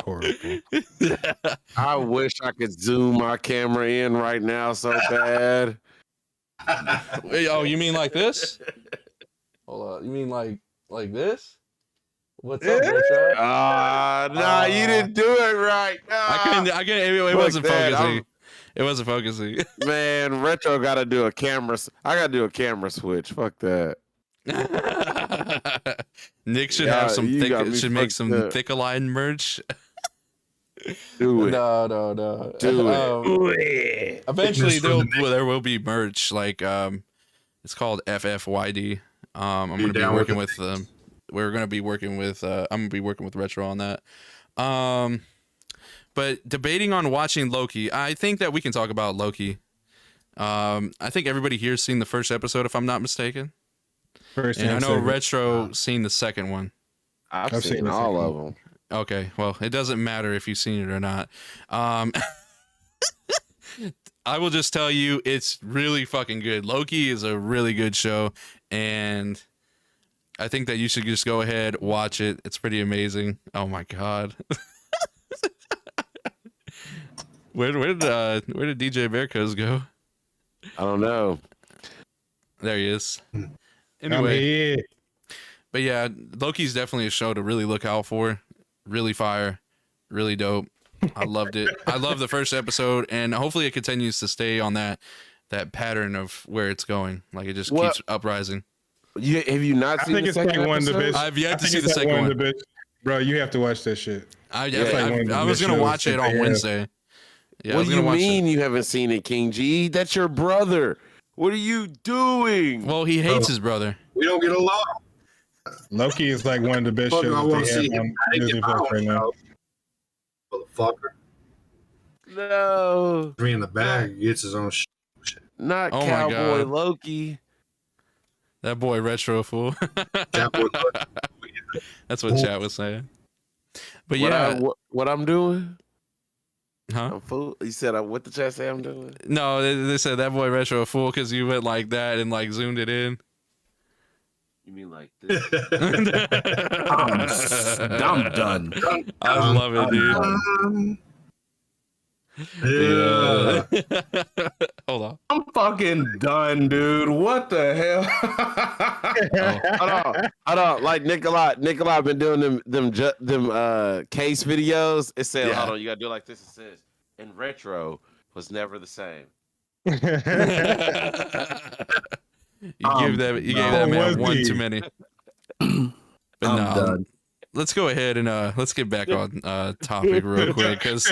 Horrible. I wish I could zoom my camera in right now so bad. Oh, you mean like this? Hold on. You mean like this? What's up, Retro? Nah, you didn't do it right. Nah. I couldn't. It wasn't focusing. It wasn't focusing. Man, Retro got to do a camera. I got to do a camera switch. Fuck that. Nick should have some should make some Thickalai merch. Do it. No. Do it. Eventually there will be merch, like it's called FFYD. I'm gonna be working with them. We're gonna be working with I'm gonna be working with Retro on that. But debating on watching Loki, I think that we can talk about Loki. I think everybody here's seen the first episode, if I'm not mistaken. And I know Retro seen the second one. I've seen all of them. Okay, well, it doesn't matter if you've seen it or not. I will just tell you, it's really fucking good. Loki is a really good show, and I think that you should just go ahead, watch it. It's pretty amazing. Oh my god. Where did DJ Bearco's go? I don't know. There he is. I'm Anyway, here. but yeah, Loki's definitely a show to really look out for. Really fire, really dope. I loved it. I love the first episode, and hopefully it continues to stay on that pattern of where it's going. Like it just keeps uprising. Have you not seen the second episode? I've yet to see the second one. Bro, you have to watch that shit. I was gonna watch it on Wednesday. Yeah, what do you mean you haven't seen it, King G? That's your brother. What are you doing? Well, he hates his brother. We don't get along. Loki is like one of the best shows I want to they see have him. on Disney Plus right now. Motherfucker. No. Me in the bag, he gets his own shit. Not Oh my Cowboy God. Loki. That boy retro fool. That's what chat was saying. But yeah, what I'm doing? huh? I'm fool. You said what the chat say I'm doing? No, they said that boy retro fool because you went like that and like zoomed it in. You mean like this? I'm done. I love it, dude. Yeah. Hold on. I'm fucking done, dude. What the hell? Hold on. Like Nikolai been doing them case videos. It said, hold on, you gotta do it like this. It says, and retro was never the same. You gave that man one too many. But I'm no, done. let's go ahead and let's get back on topic real quick because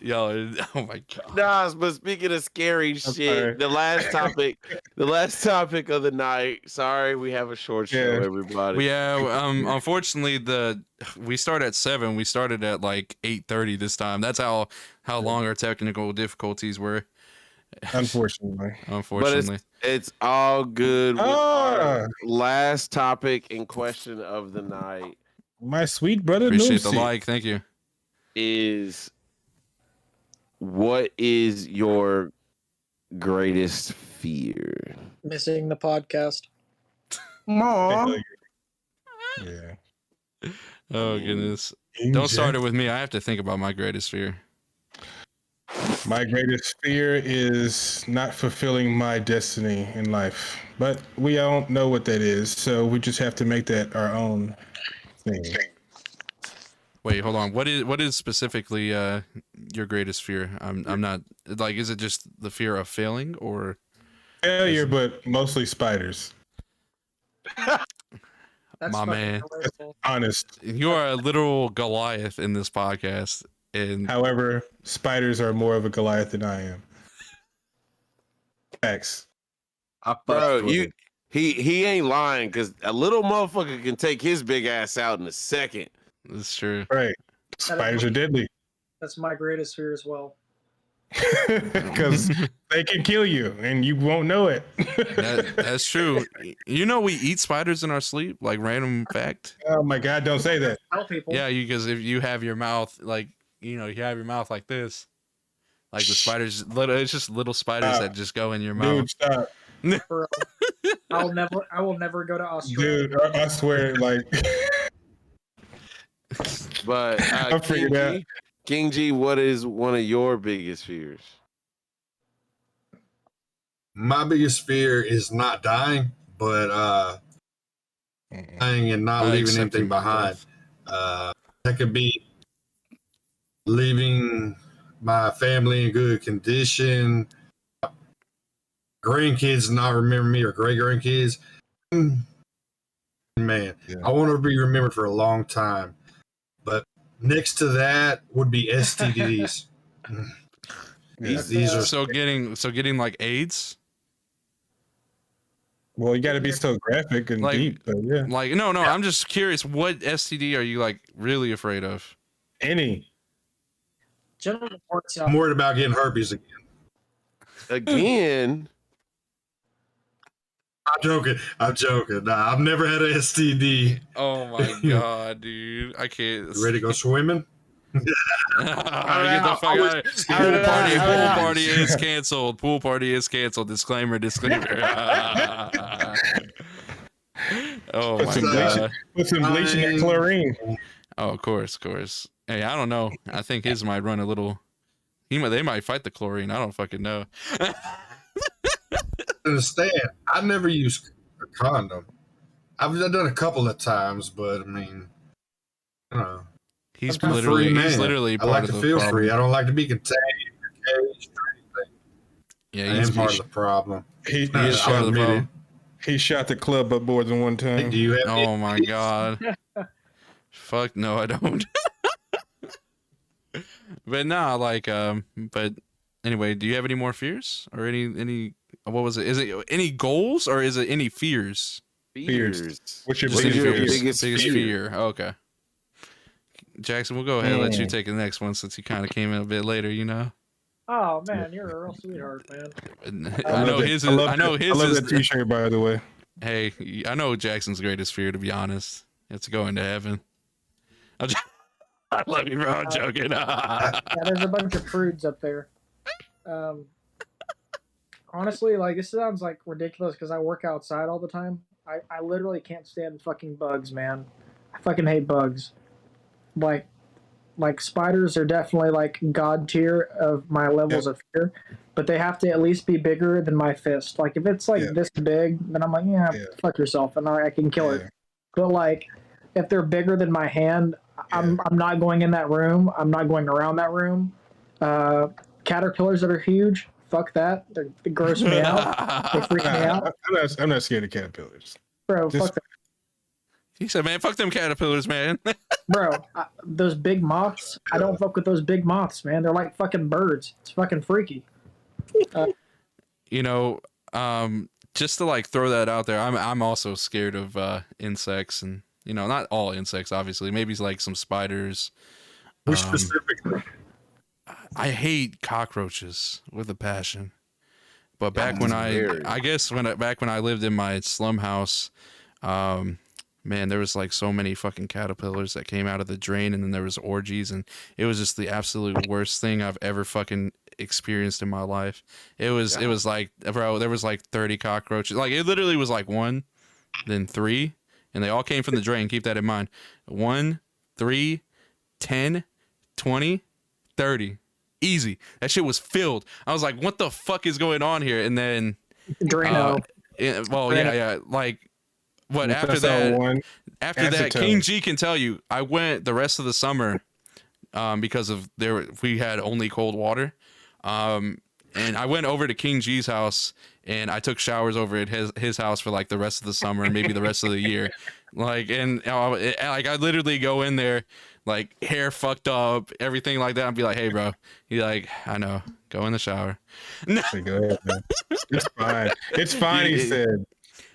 y'all are, oh my God. Nah, but speaking of scary shit, the last topic of the night. Sorry, we have a short show, everybody. Unfortunately we start at 7. We started at like 8:30 this time. That's how long our technical difficulties were. Unfortunately. But it's all good. With our last topic and question of the night. My sweet brother Appreciate Lucy the like, thank you. Is what is your greatest fear? Missing the podcast. Aw. Yeah. Oh goodness. Don't start it with me. I have to think about my greatest fear. My greatest fear is not fulfilling my destiny in life. But we don't know what that is, so we just have to make that our own thing. Wait, hold on. What is specifically your greatest fear? I'm not like, is it just the fear of failing or Failure, but mostly spiders. That's My fucking man. relatable. Honest. you are a literal Goliath in this podcast? And However, spiders are more of a Goliath than I am. Facts. Bro, he ain't lying because a little motherfucker can take his big ass out in a second. that's true. Right. Spiders are deadly. That's my greatest fear as well. Because they can kill you and you won't know it. That's true. You know, we eat spiders in our sleep. Like, random fact. Oh my God! Don't say that. Tell people. Yeah, because if you have your mouth like, you have your mouth like this, like the spiders, it's just little spiders that just go in your mouth. Dude, stop. Bro, I will never go to Australia. Dude, I swear, like. But I figured out. King G, what is one of your biggest fears? My biggest fear is not dying, but dying and not leaving anything behind. That could be leaving my family in good condition, grandkids not remember me, or great grandkids. Man, I want to be remembered for a long time. But next to that would be STDs. These are so getting like AIDS. Well, you got to be so graphic and Like- deep, but yeah. Like, no, I'm just curious. What STD are you like really afraid of? Any. General reports, I'm worried about getting herpes again. Again? I'm joking. Nah, I've never had an STD. Oh my God, dude! I can't. You ready to go swimming? Get the fuck out of here. Pool party is canceled. Pool party is canceled. Disclaimer. Oh my God. Put some bleaching and chlorine. Oh, of course. Hey, I don't know. I think his might run a little They might fight the chlorine. I don't fucking know. Understand? I never used a condom. I've done a couple of times, but I mean, you know, He's I'm a free man. he's literally I part like of to the feel problem. free. I don't like to be contained or caged or anything. Yeah, I am part of the problem. He is part of the problem. He shot the club up more than one time. Hey, do you have Oh my god. Fuck no, I don't. But nah, like but anyway, do you have any more fears or any what was it? Is it any goals or is it any fears? Fears. What's your Just biggest biggest fear? fear? Okay. Jackson, we'll go ahead and let you take the next one since you kind of came in a bit later, you know. Oh man, you're a real sweetheart, man. I know his is. I love that t-shirt, by the way. Hey, I know Jackson's greatest fear, to be honest. It's going to heaven. I love you, bro. I'm joking. Yeah, there's a bunch of prudes up there. Honestly, like, this sounds like ridiculous because I work outside all the time. I literally can't stand fucking bugs, man. I fucking hate bugs. Like spiders are definitely like god tier of my levels of fear, but they have to at least be bigger than my fist. Like if it's like this big, then I'm like, fuck yourself, and I can kill it. But like if they're bigger than my hand, I'm not going in that room. I'm not going around that room. Caterpillars that are huge, fuck that. They gross me out. They freak me out. I'm not scared of caterpillars. Bro, fuck that. He said, man, fuck them caterpillars, man. Bro, those big moths, I don't fuck with those big moths, man. They're like fucking birds. It's fucking freaky. You know, just to like throw that out there, I'm also scared of insects, and you know, not all insects, obviously. Maybe it's like some spiders. Which specifically? I hate cockroaches with a passion. But back when back when I lived in my slum house, man, there was like so many fucking caterpillars that came out of the drain, and then there was orgies, and it was just the absolute worst thing I've ever fucking experienced in my life. It was like, bro, there was like 30 cockroaches. Like it literally was like 1, then 3, and they all came from the drain. Keep that in mind. 1, 3, 10, 20, 30. Easy. That shit was filled. I was like, what the fuck is going on here? And then Drano. Yeah. Like, what after that, King G can tell you, I went the rest of the summer because of we had only cold water. And I went over to King G's house and I took showers over at his house for like the rest of the summer and maybe the rest of the year. Like, and like I literally go in there, like hair fucked up, everything like that, and be like, hey, bro. He's like, I know, go in the shower. Go ahead, man. It's fine. It's fine, he said.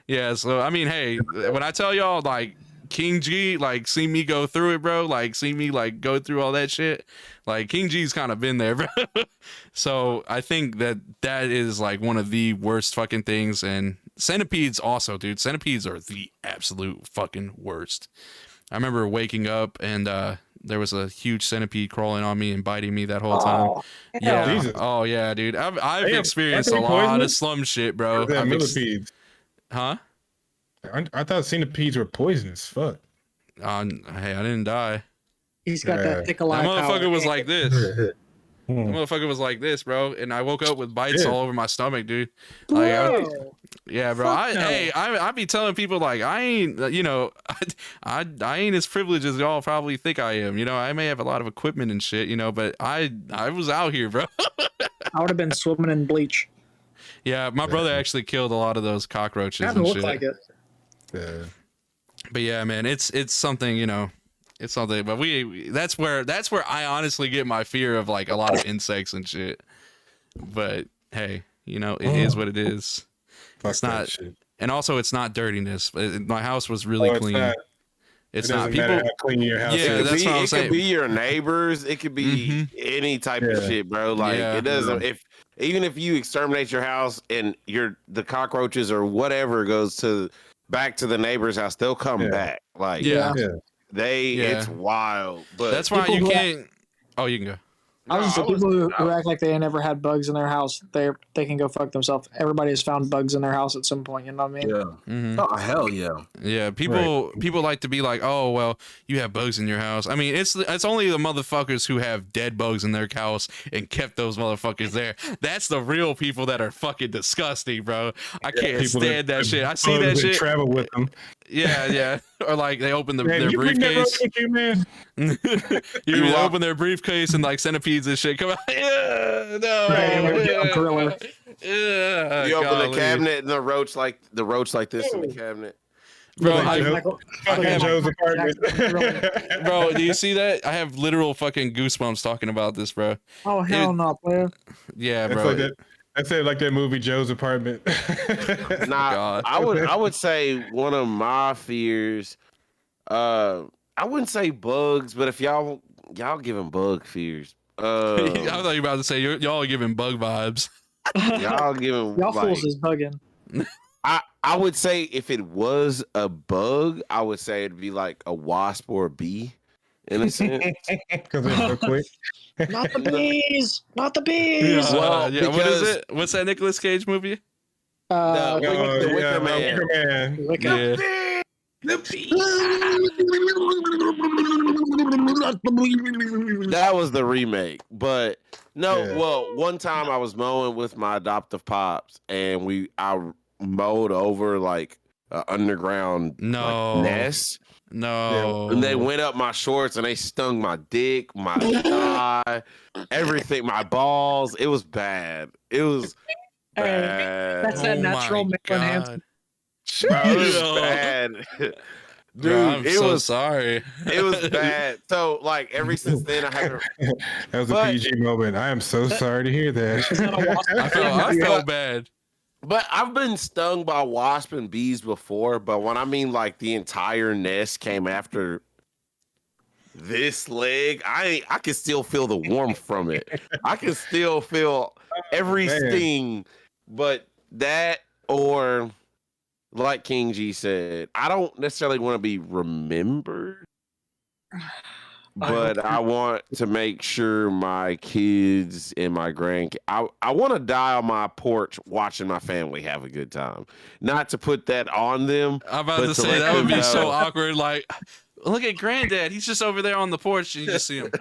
Yeah, so I mean, hey, when I tell y'all, like, King G, like, see me go through it, bro, like, see me, like, go through all that shit, like, King G's kind of been there, bro. So I think that is, like, one of the worst fucking things, and centipedes also, dude. Centipedes are the absolute fucking worst. I remember waking up, and there was a huge centipede crawling on me and biting me that whole time. Yeah. Jesus. Oh, yeah, dude. I've experienced a lot of slum shit, bro. Millipedes. Huh? I thought centipedes were poisonous. Fuck. Hey, I didn't die. He's got that thick alive. That motherfucker was like this. That Hmm. motherfucker was like this, bro. And I woke up with bites all over my stomach, dude. Like, yeah, bro. I be telling people like I ain't, you know, I ain't as privileged as y'all probably think I am. You know, I may have a lot of equipment and shit, you know, but I was out here, bro. I would have been swimming in bleach. Yeah, my brother actually killed a lot of those cockroaches and Doesn't shit. look like it. Yeah. But yeah, man, it's something, you know. It's something, but that's where I honestly get my fear of like a lot of insects and shit. But hey, you know, it is what it is. Fuck it's not, shit. and also it's not dirtiness. My house was really clean. It's not people how clean your house Yeah, is. that's what I'm It saying. could be your neighbors. It could be any type of shit, bro. Like it doesn't. Even if you exterminate your house and the cockroaches or whatever goes back to the neighbor's house, they'll come back. Like Yeah. it's wild. But That's why you can't. Oh, you can go. I was just saying, people who act like they never had bugs in their house, they can go fuck themselves. Everybody has found bugs in their house at some point. You know what I mean? Yeah. Mm-hmm. Oh hell yeah. Yeah. People like to be like, oh well, you have bugs in your house. I mean, it's only the motherfuckers who have dead bugs in their house and kept those motherfuckers there. That's the real people that are fucking disgusting, bro. I can't stand that shit. I see that shit. Travel with them. Yeah. Or like they open their you briefcase. You, man. You open their briefcase and like centipedes and shit come out. Yeah, no. Yeah, you open the cabinet and the roach like this in the cabinet. Bro, Joe's apartment. Bro, do you see that? I have literal fucking goosebumps talking about this, bro. Oh hell no, player. Yeah, bro. I said like that movie Joe's Apartment. Nah, I would say one of my fears. I wouldn't say bugs, but if y'all giving bug fears. I thought you were about to say y'all are giving bug vibes. Y'all giving y'all fools is bugging. I would say if it was a bug, I would say it'd be like a wasp or a bee. In a sense, because they're so quick. Not the bees. Not the bees. Yeah, well, yeah. What is it? What's that Nicolas Cage movie? The Wicker Man. Wicker. That was the remake, but no. Yeah. Well, one time I was mowing with my adoptive pops, and I mowed over like an underground nest. No. And they went up my shorts and they stung my dick, my thigh, everything, my balls. It was bad. It was bad. That's that natural male enhancement. It was bad. Dude, I'm so sorry. It was bad. So, like, ever since then, I haven't. That was a PG moment. I am so sorry to hear that. I felt bad. But I've been stung by wasp and bees before. But when I mean like the entire nest came after this leg, I can still feel the warmth from it. I can still feel every sting. But that, or like King G said, I don't necessarily want to be remembered. But I want to make sure my kids and my grandkids, I want to die on my porch watching my family have a good time. Not to put that on them. I'm about to say that would be so awkward. Like, look at Granddad. He's just over there on the porch and you just see him.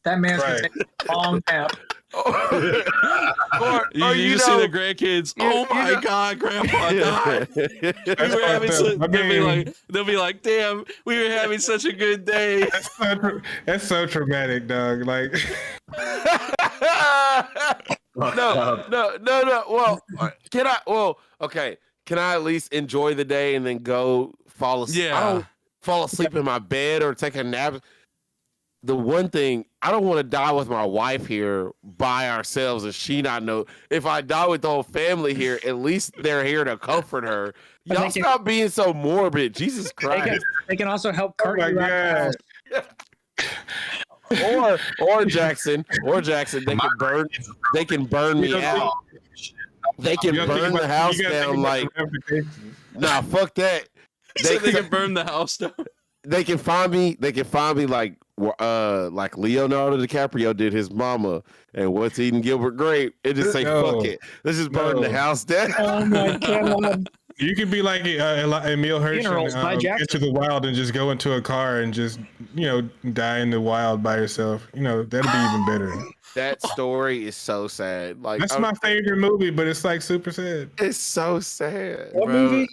That man's gonna take a long nap. or you see the grandkids. Oh my God, Grandpa died. They'll be like, damn, we were having such a good day. That's so traumatic, dog. Like, no. Well, can I? Well, okay. Can I at least enjoy the day and then go fall asleep? Yeah. I don't fall asleep in my bed or take a nap. The one thing, I don't want to die with my wife here by ourselves and she not know. If I die with the whole family here, at least they're here to comfort her. Y'all stop being so morbid. Jesus Christ. They can also help cart you out the house. Or Jackson, they can burn me out. They can burn the house down like, nah, fuck that. They can burn the house down. They can find me like Leonardo DiCaprio did his mama and What's Eating Gilbert Grape. It just say fuck it. Let's just burn the house down. Oh my God. You could be like Emil Hirsch Into the Wild and just go into a car and just, die in the wild by yourself. That'd be even better. That story is so sad. Like, that's my favorite movie, but it's like super sad. It's so sad. What movie?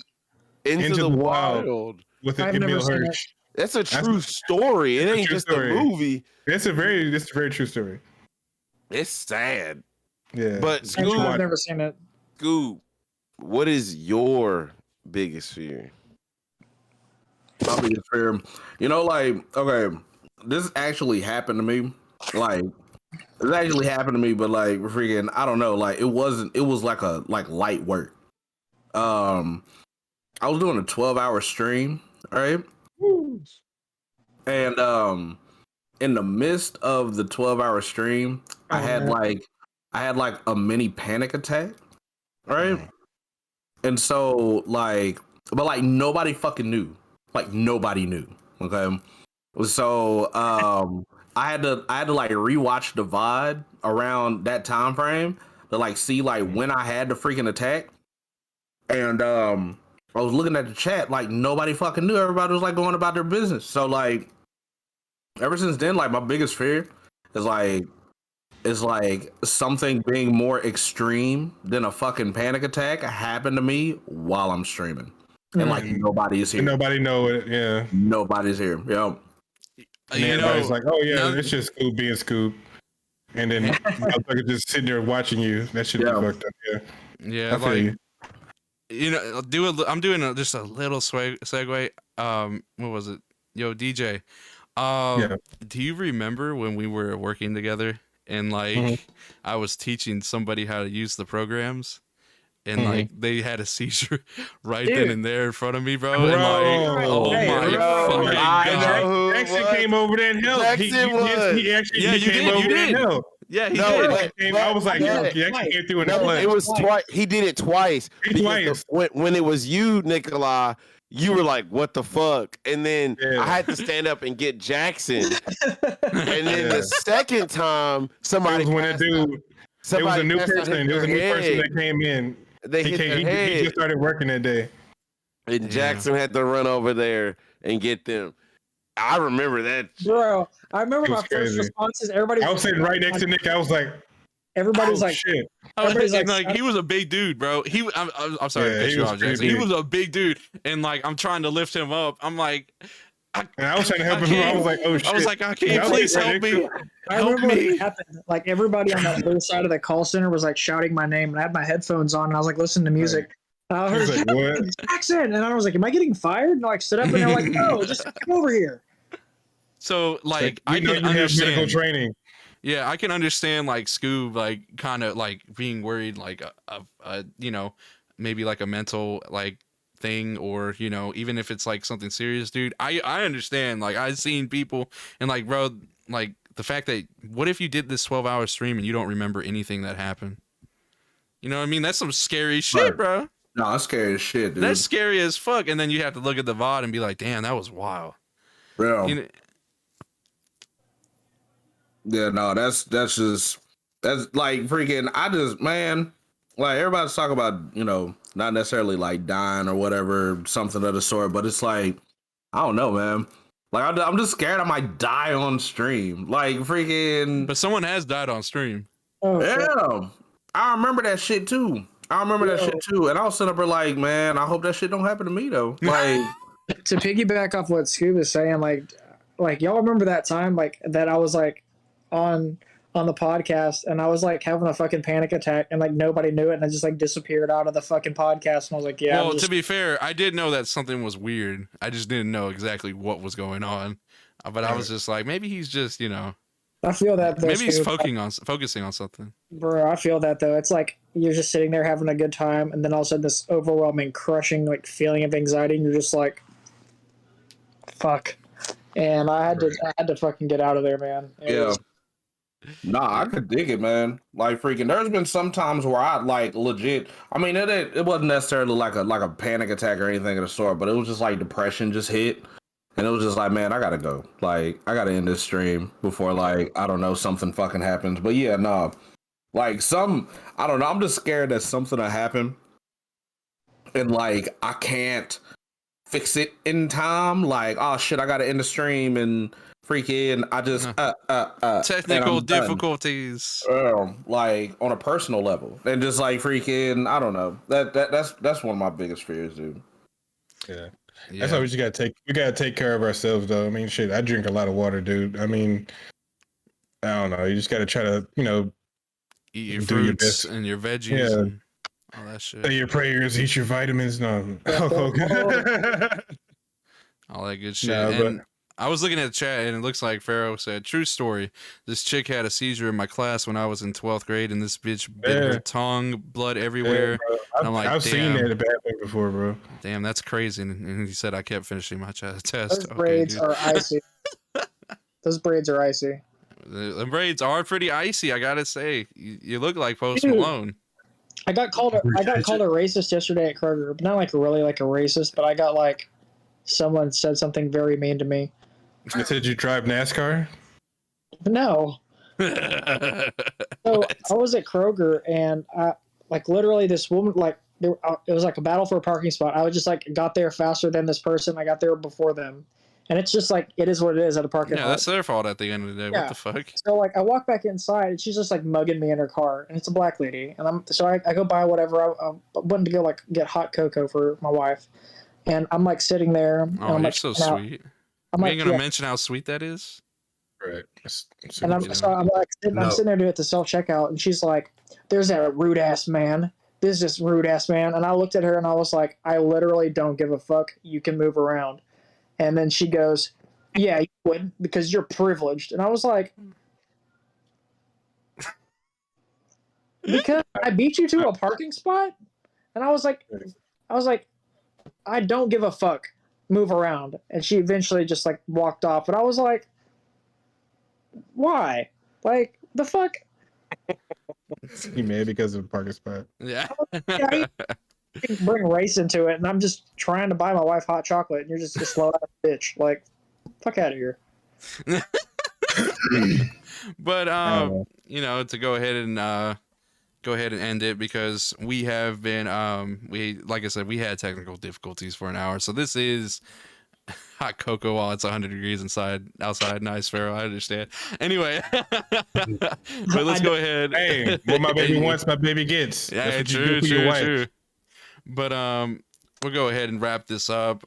Into the Wild. With Emil Hirsch. That's a true story. It ain't just a movie. It's a very true story. It's sad. Yeah. But Scoob, I've never seen it. Scoob, what is your biggest fear? My biggest fear, okay, this actually happened to me. Like, it actually happened to me, but like freaking, I don't know. Like, it was like light work. I was doing a 12-hour stream, all right? And in the midst of the 12-hour stream, I had like a mini panic attack, right? And so but nobody fucking knew. Like nobody knew. Okay. So I had to like rewatch the VOD around that time frame to like see like when I had the freaking attack. And I was looking at the chat, like nobody fucking knew. Everybody was like going about their business. So like ever since then, like my biggest fear is like something being more extreme than a fucking panic attack happened to me while I'm streaming. And like nobody is here. Nobody know it, yeah. Nobody's here. Yep. And everybody's like, oh yeah, it's just Scoop being Scoop. And then motherfucker just sitting there watching you. That should be fucked up, yeah. Yeah, like I'm doing just a little segue. What was it? Yo, DJ. Do you remember when we were working together and like I was teaching somebody how to use the programs? And like they had a seizure then and there in front of me, bro. And like, oh my god! Jackson came over there and helped. He came over there and helped. Yeah, he did. I was like, Jackson came through and helped. It was twice. He did it twight. When it was you, Nikolai, you were like, "What the fuck?" And then I had to stand up and get Jackson. And then the second time, somebody it was a new person. It was a new person that came in. He just started working that day. And Jackson had to run over there and get them. I remember that. Bro, I remember my first responses. I was sitting right next to Nick. I was like, everybody's like, shit. Everybody's like, he was a big dude, bro. I'm sorry to cut you off, Jackson. He was a big dude. And like, I'm trying to lift him up. I'm like, and I was trying to help him. I was like, oh shit. I was like, can you please help me? I remember when it happened. Like everybody on the other side of the call center was like shouting my name, and I had my headphones on, and I was like listening to music. And I heard like, Jackson, and I was like, "Am I getting fired?" And I like stood up, and they're like, "No, just come over here." So like, I can understand medical training. Yeah, I can understand like Scoob, like kind of like being worried, like maybe like a mental like thing, or even if it's like something serious, dude. I understand. Like I've seen people, and like bro, like the fact that what if you did this 12-hour stream and you don't remember anything that happened? You know what I mean? That's some scary shit, bro. No, that's scary as shit, dude. That's scary as fuck. And then you have to look at the VOD and be like, damn, that was wild. Bro. Yeah, no, that's like freaking, man, like everybody's talking about, not necessarily like dying or whatever, something of the sort, but it's like, I don't know, man. Like, I'm just scared I might die on stream. Like, freaking. But someone has died on stream. Oh, yeah. I remember that shit too. And I was sitting up there like, man, I hope that shit don't happen to me though. Like, to piggyback off what Scoob is saying, like y'all remember that time like that I was like on the podcast and I was like having a fucking panic attack and like nobody knew it and I just like disappeared out of the fucking podcast and I was like, yeah. Well, to be fair, I did know that something was weird. I just didn't know exactly what was going on. But I was just like, maybe he's just, I feel that though, maybe he's focusing on something. Bro, I feel that though. It's like you're just sitting there having a good time and then all of a sudden this overwhelming, crushing like feeling of anxiety and you're just like, fuck. And I had to fucking get out of there, man. Nah, I could dig it, man. Like freaking, there's been some times where I like legit. I mean, it wasn't necessarily like a panic attack or anything of the sort, but it was just like depression just hit, and it was just like, man, I gotta go. Like, I gotta end this stream before like I don't know something fucking happens. But yeah, no, like I don't know. I'm just scared that something will happen, and like I can't fix it in time. Like, oh shit, I gotta end the stream and. Freaking, I just technical difficulties, like on a personal level, and just like freaking, I don't know. That's one of my biggest fears, dude. Yeah. That's why we gotta take care of ourselves, though. I mean, shit, I drink a lot of water, dude. I mean, I don't know. You just gotta try to, eat your fruits and your veggies, and all that shit. Say your prayers, eat your vitamins, all that good shit. And I was looking at the chat and it looks like Pharaoh said, true story. This chick had a seizure in my class when I was in 12th grade and this bitch bit her tongue, blood everywhere. I'm like, I've seen that bad before, bro. Damn, that's crazy. And he said I kept finishing my test. Those braids are icy. Those braids are icy. The braids are pretty icy, I gotta say. You look like Post Malone. I got called a racist yesterday at Kroger, but not like really like a racist, but I got like someone said something very mean to me. They said you drive NASCAR? No. So I was at Kroger, and I literally this woman it was like a battle for a parking spot. I was just got there faster than this person. I got there before them, and it's just it is what it is at a parking lot. Yeah, that's their fault at the end of the day. Yeah. What the fuck? So I walk back inside, and she's just mugging me in her car, and it's a black lady, and I go buy whatever. I wanted to go get hot cocoa for my wife, and I'm sitting there. Oh, and you're so sweet. You ain't gonna mention how sweet that is. Right. And I'm sitting there doing it to self checkout, and she's like, "There's that rude ass man. This is just rude ass man." And I looked at her and I was like, "I literally don't give a fuck. You can move around." And then she goes, "Yeah, you would because you're privileged." And I was like, "Because I beat you to a parking spot?" And I was like, "I don't give a fuck. Move around." And she eventually just walked off. And I was like, why? The fuck? You mad because of a parking spot? Yeah. You bring race into it, and I'm just trying to buy my wife hot chocolate, and you're just a slow ass bitch. Fuck out of here. But to go ahead and end it, because we have been like I said, we had technical difficulties for an hour. So this is hot cocoa while it's 100 degrees outside. Nice, Pharaoh. I understand. Anyway, but let's go ahead. Hey, what my baby wants, my baby gets. Yeah, true. But we'll go ahead and wrap this up.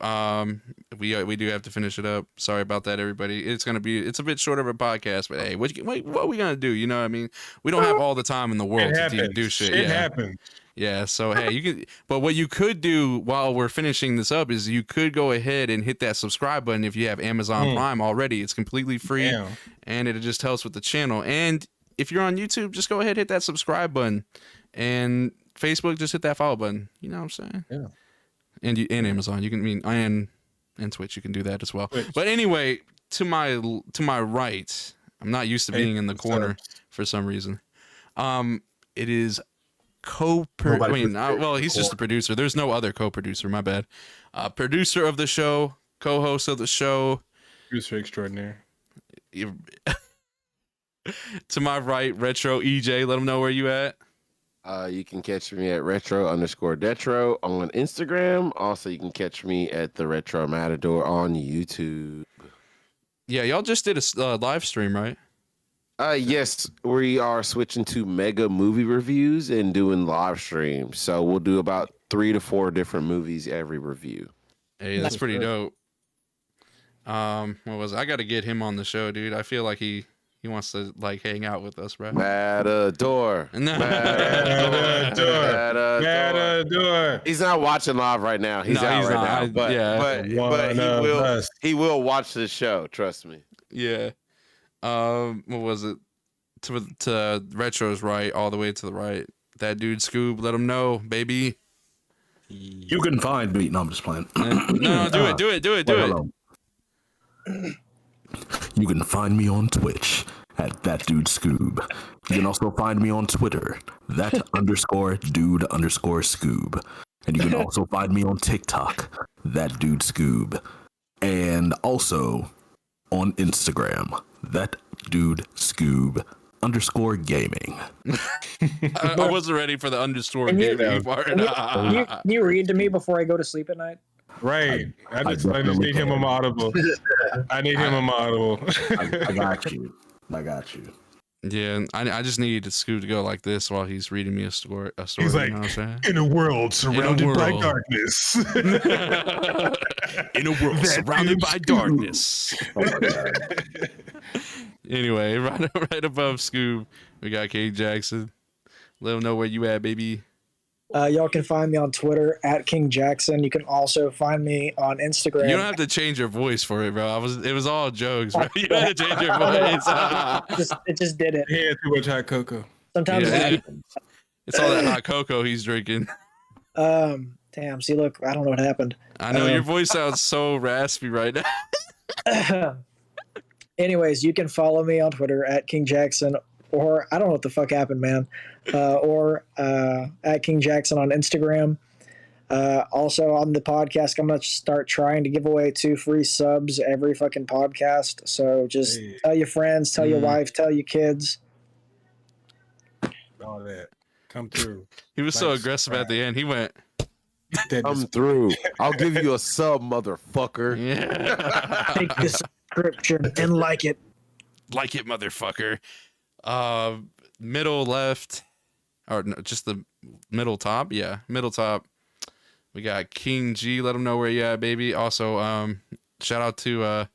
We do have to finish it up. Sorry about that, everybody. It's a bit short of a podcast, but hey, what are we gonna do? You know what I mean? We don't have all the time in the world to do shit. It happens. Yeah, so hey, you can. But what you could do while we're finishing this up is you could go ahead and hit that subscribe button if you have Amazon Prime already. It's completely free, and it just helps with the channel. And if you're on YouTube, just go ahead and hit that subscribe button, and Facebook, just hit that follow button. You know what I'm saying? Yeah. and Amazon. You can and Twitch. You can do that as well. Twitch. But anyway, to my right, I'm not used to being in the corner for some reason. It is he's just a producer. There's no other co-producer. My bad. Producer of the show, co-host of the show, producer extraordinaire. To my right, Retro EJ. Let them know where you at. You can catch me at retro_detro on Instagram. Also, you can catch me at the Retro Matador on YouTube. Yeah, y'all just did a live stream, right? Yes, we are switching to mega movie reviews and doing live streams. So we'll do about 3 to 4 different movies every review. Hey, that's pretty dope. What was it? I got to get him on the show, dude. I feel like he wants to hang out with us, bro. Matador. Matador. He's not watching live right now. He's out right now. But he will watch the show. Trust me. Yeah. What was it? To Retro's right, all the way to the right. That dude Scoob, let him know, baby. You can find me. No, I'm just playing. No, do it. You can find me on Twitch at that dude Scoob. You can also find me on Twitter, that_dude_Scoob. And you can also find me on TikTok, that dude Scoob. And also on Instagram, that dude Scoob _gaming. I wasn't ready for the _gaming part. Can you read to me before I go to sleep at night? Right. I just need him on my audible. I need him on my audible. I got you. Yeah, I just need Scoob to go like this while he's reading me a story. He's like, in a world surrounded by darkness. In a world surrounded by darkness. Oh my God. Anyway, right above Scoob, we got King Jackson. Let him know where you at, baby. Y'all can find me on Twitter at King Jackson. You can also find me on Instagram. You don't have to change your voice for it, bro. It was all jokes, bro. You don't have to change your voice. It just did it. He had too much hot cocoa. Sometimes it's all that hot cocoa he's drinking. Damn. See, look, I don't know what happened. I know your voice sounds so raspy right now. Anyways, you can follow me on Twitter at King Jackson, or I don't know what the fuck happened, man. Or at King Jackson on Instagram. Also on the podcast, I'm gonna start trying to give away 2 free subs every fucking podcast. So just tell your friends, tell your wife, tell your kids. All that come through. He was so aggressive at the end. He went, "Come through. I'll give you a sub, motherfucker." Yeah. Take the subscription and like it. Like it, motherfucker. Middle left, or no, just the middle top. Yeah, middle top. We got King G. Let him know where you at, baby. Also, shout out to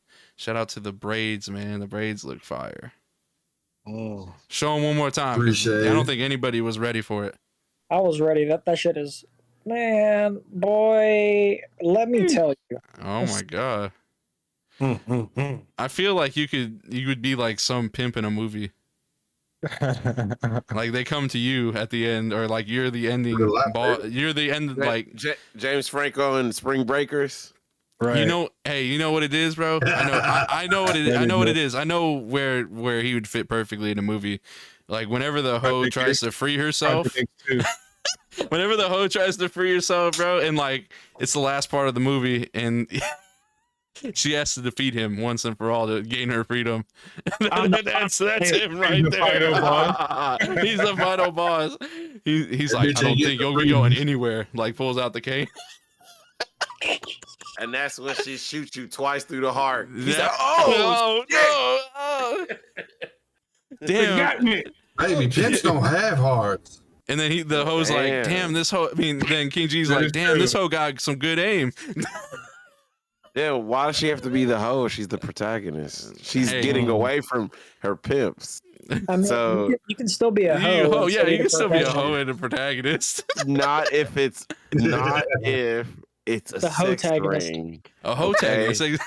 the braids, man. The braids look fire. Oh, show them one more time. Appreciate I don't it. think anybody was ready for it. I was ready. That shit is, man, boy. Let me tell you. Oh my god. I feel like you would be like some pimp in a movie. Like they come to you at the end, or like you're the ending you're the end, like James Franco and Spring Breakers. Right. You know, hey, you know what it is, bro? I know what it is. I know what it is. I know where he would fit perfectly in a movie. Like whenever the hoe tries to free herself. Whenever the hoe tries to free herself, bro, and like it's the last part of the movie, and she has to defeat him once and for all to gain her freedom. That's him right there. He's the final boss. He's like, I don't think you'll be going anywhere. Like pulls out the cane. And that's when she shoots you twice through the heart. He's like, oh, damn. Got me. Baby, pimps don't have hearts. And then the hoe's like, damn, this hoe. I mean, then King G's like, damn, this hoe got some good aim. Yeah, why does she have to be the hoe? She's the protagonist. She's getting away from her pimps. I mean, So you can still be a hoe. Yeah, you can still be a hoe and a protagonist. not if it's a The sex hoe-tagonist. ring. A hoe tagonist.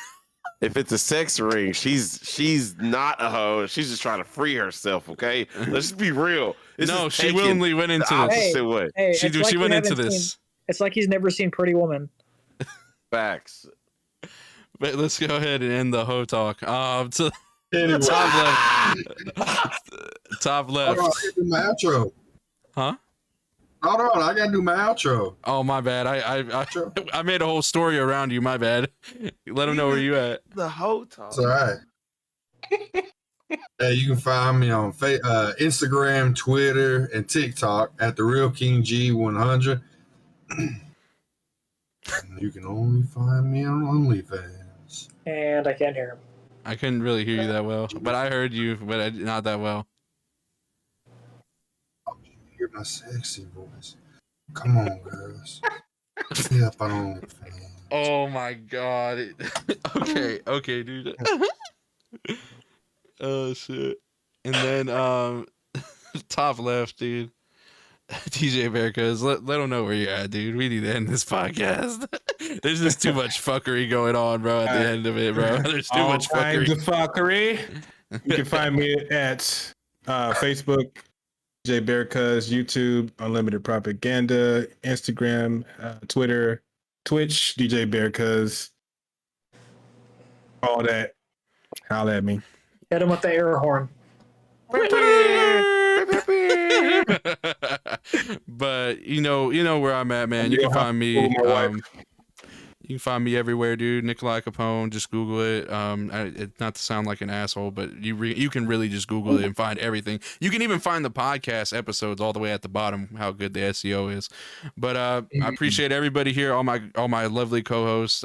If it's a sex ring, she's not a hoe. She's just trying to free herself. Okay, let's just be real. No, she willingly went into this. Hey, She went into this. It's like he's never seen Pretty Woman. Facts. But let's go ahead and end the hoe talk. To Anyway. top Hold left. on, I gotta do my outro. Huh? Hold on, I gotta do my outro. Oh my bad. I made a whole story around you. My bad. Let them know where you at. The hoe talk. It's all right. Hey, you can find me on Instagram, Twitter, and TikTok at the Real King G100. You can only find me on OnlyFans. And I can't hear him. I couldn't really hear you that well, but I heard you, but not that well. Oh, you hear my sexy voice. Come on, girls. Get up on OnlyFans. Oh my god. Okay, dude. Oh shit. And then top left, dude. DJ Bearcuz, let them know where you're at, dude. We need to end this podcast. There's just too much fuckery going on, bro, at the end of it, bro. There's too much fuckery. You can find me at Facebook, DJ Bearcuz, YouTube, Unlimited Propaganda, Instagram, Twitter, Twitch, DJ Bearcuz. All that. Holla at me. Hit him with the air horn. But you know where I'm at, man. You can find me. You can find me everywhere, dude. Nikolai Capone. Just Google it. Not to sound like an asshole, but you can really just Google it and find everything. You can even find the podcast episodes all the way at the bottom. How good the SEO is. But I appreciate everybody here. All my lovely co-hosts.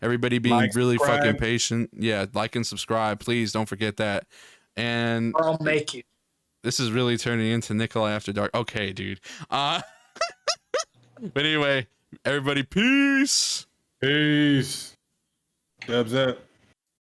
Everybody being really fucking patient. Yeah, like and subscribe, please. Don't forget that. And Or I'll make you. this is really turning into Nikolai After Dark. Okay, dude. But anyway, everybody, peace. Peace. Dubs up.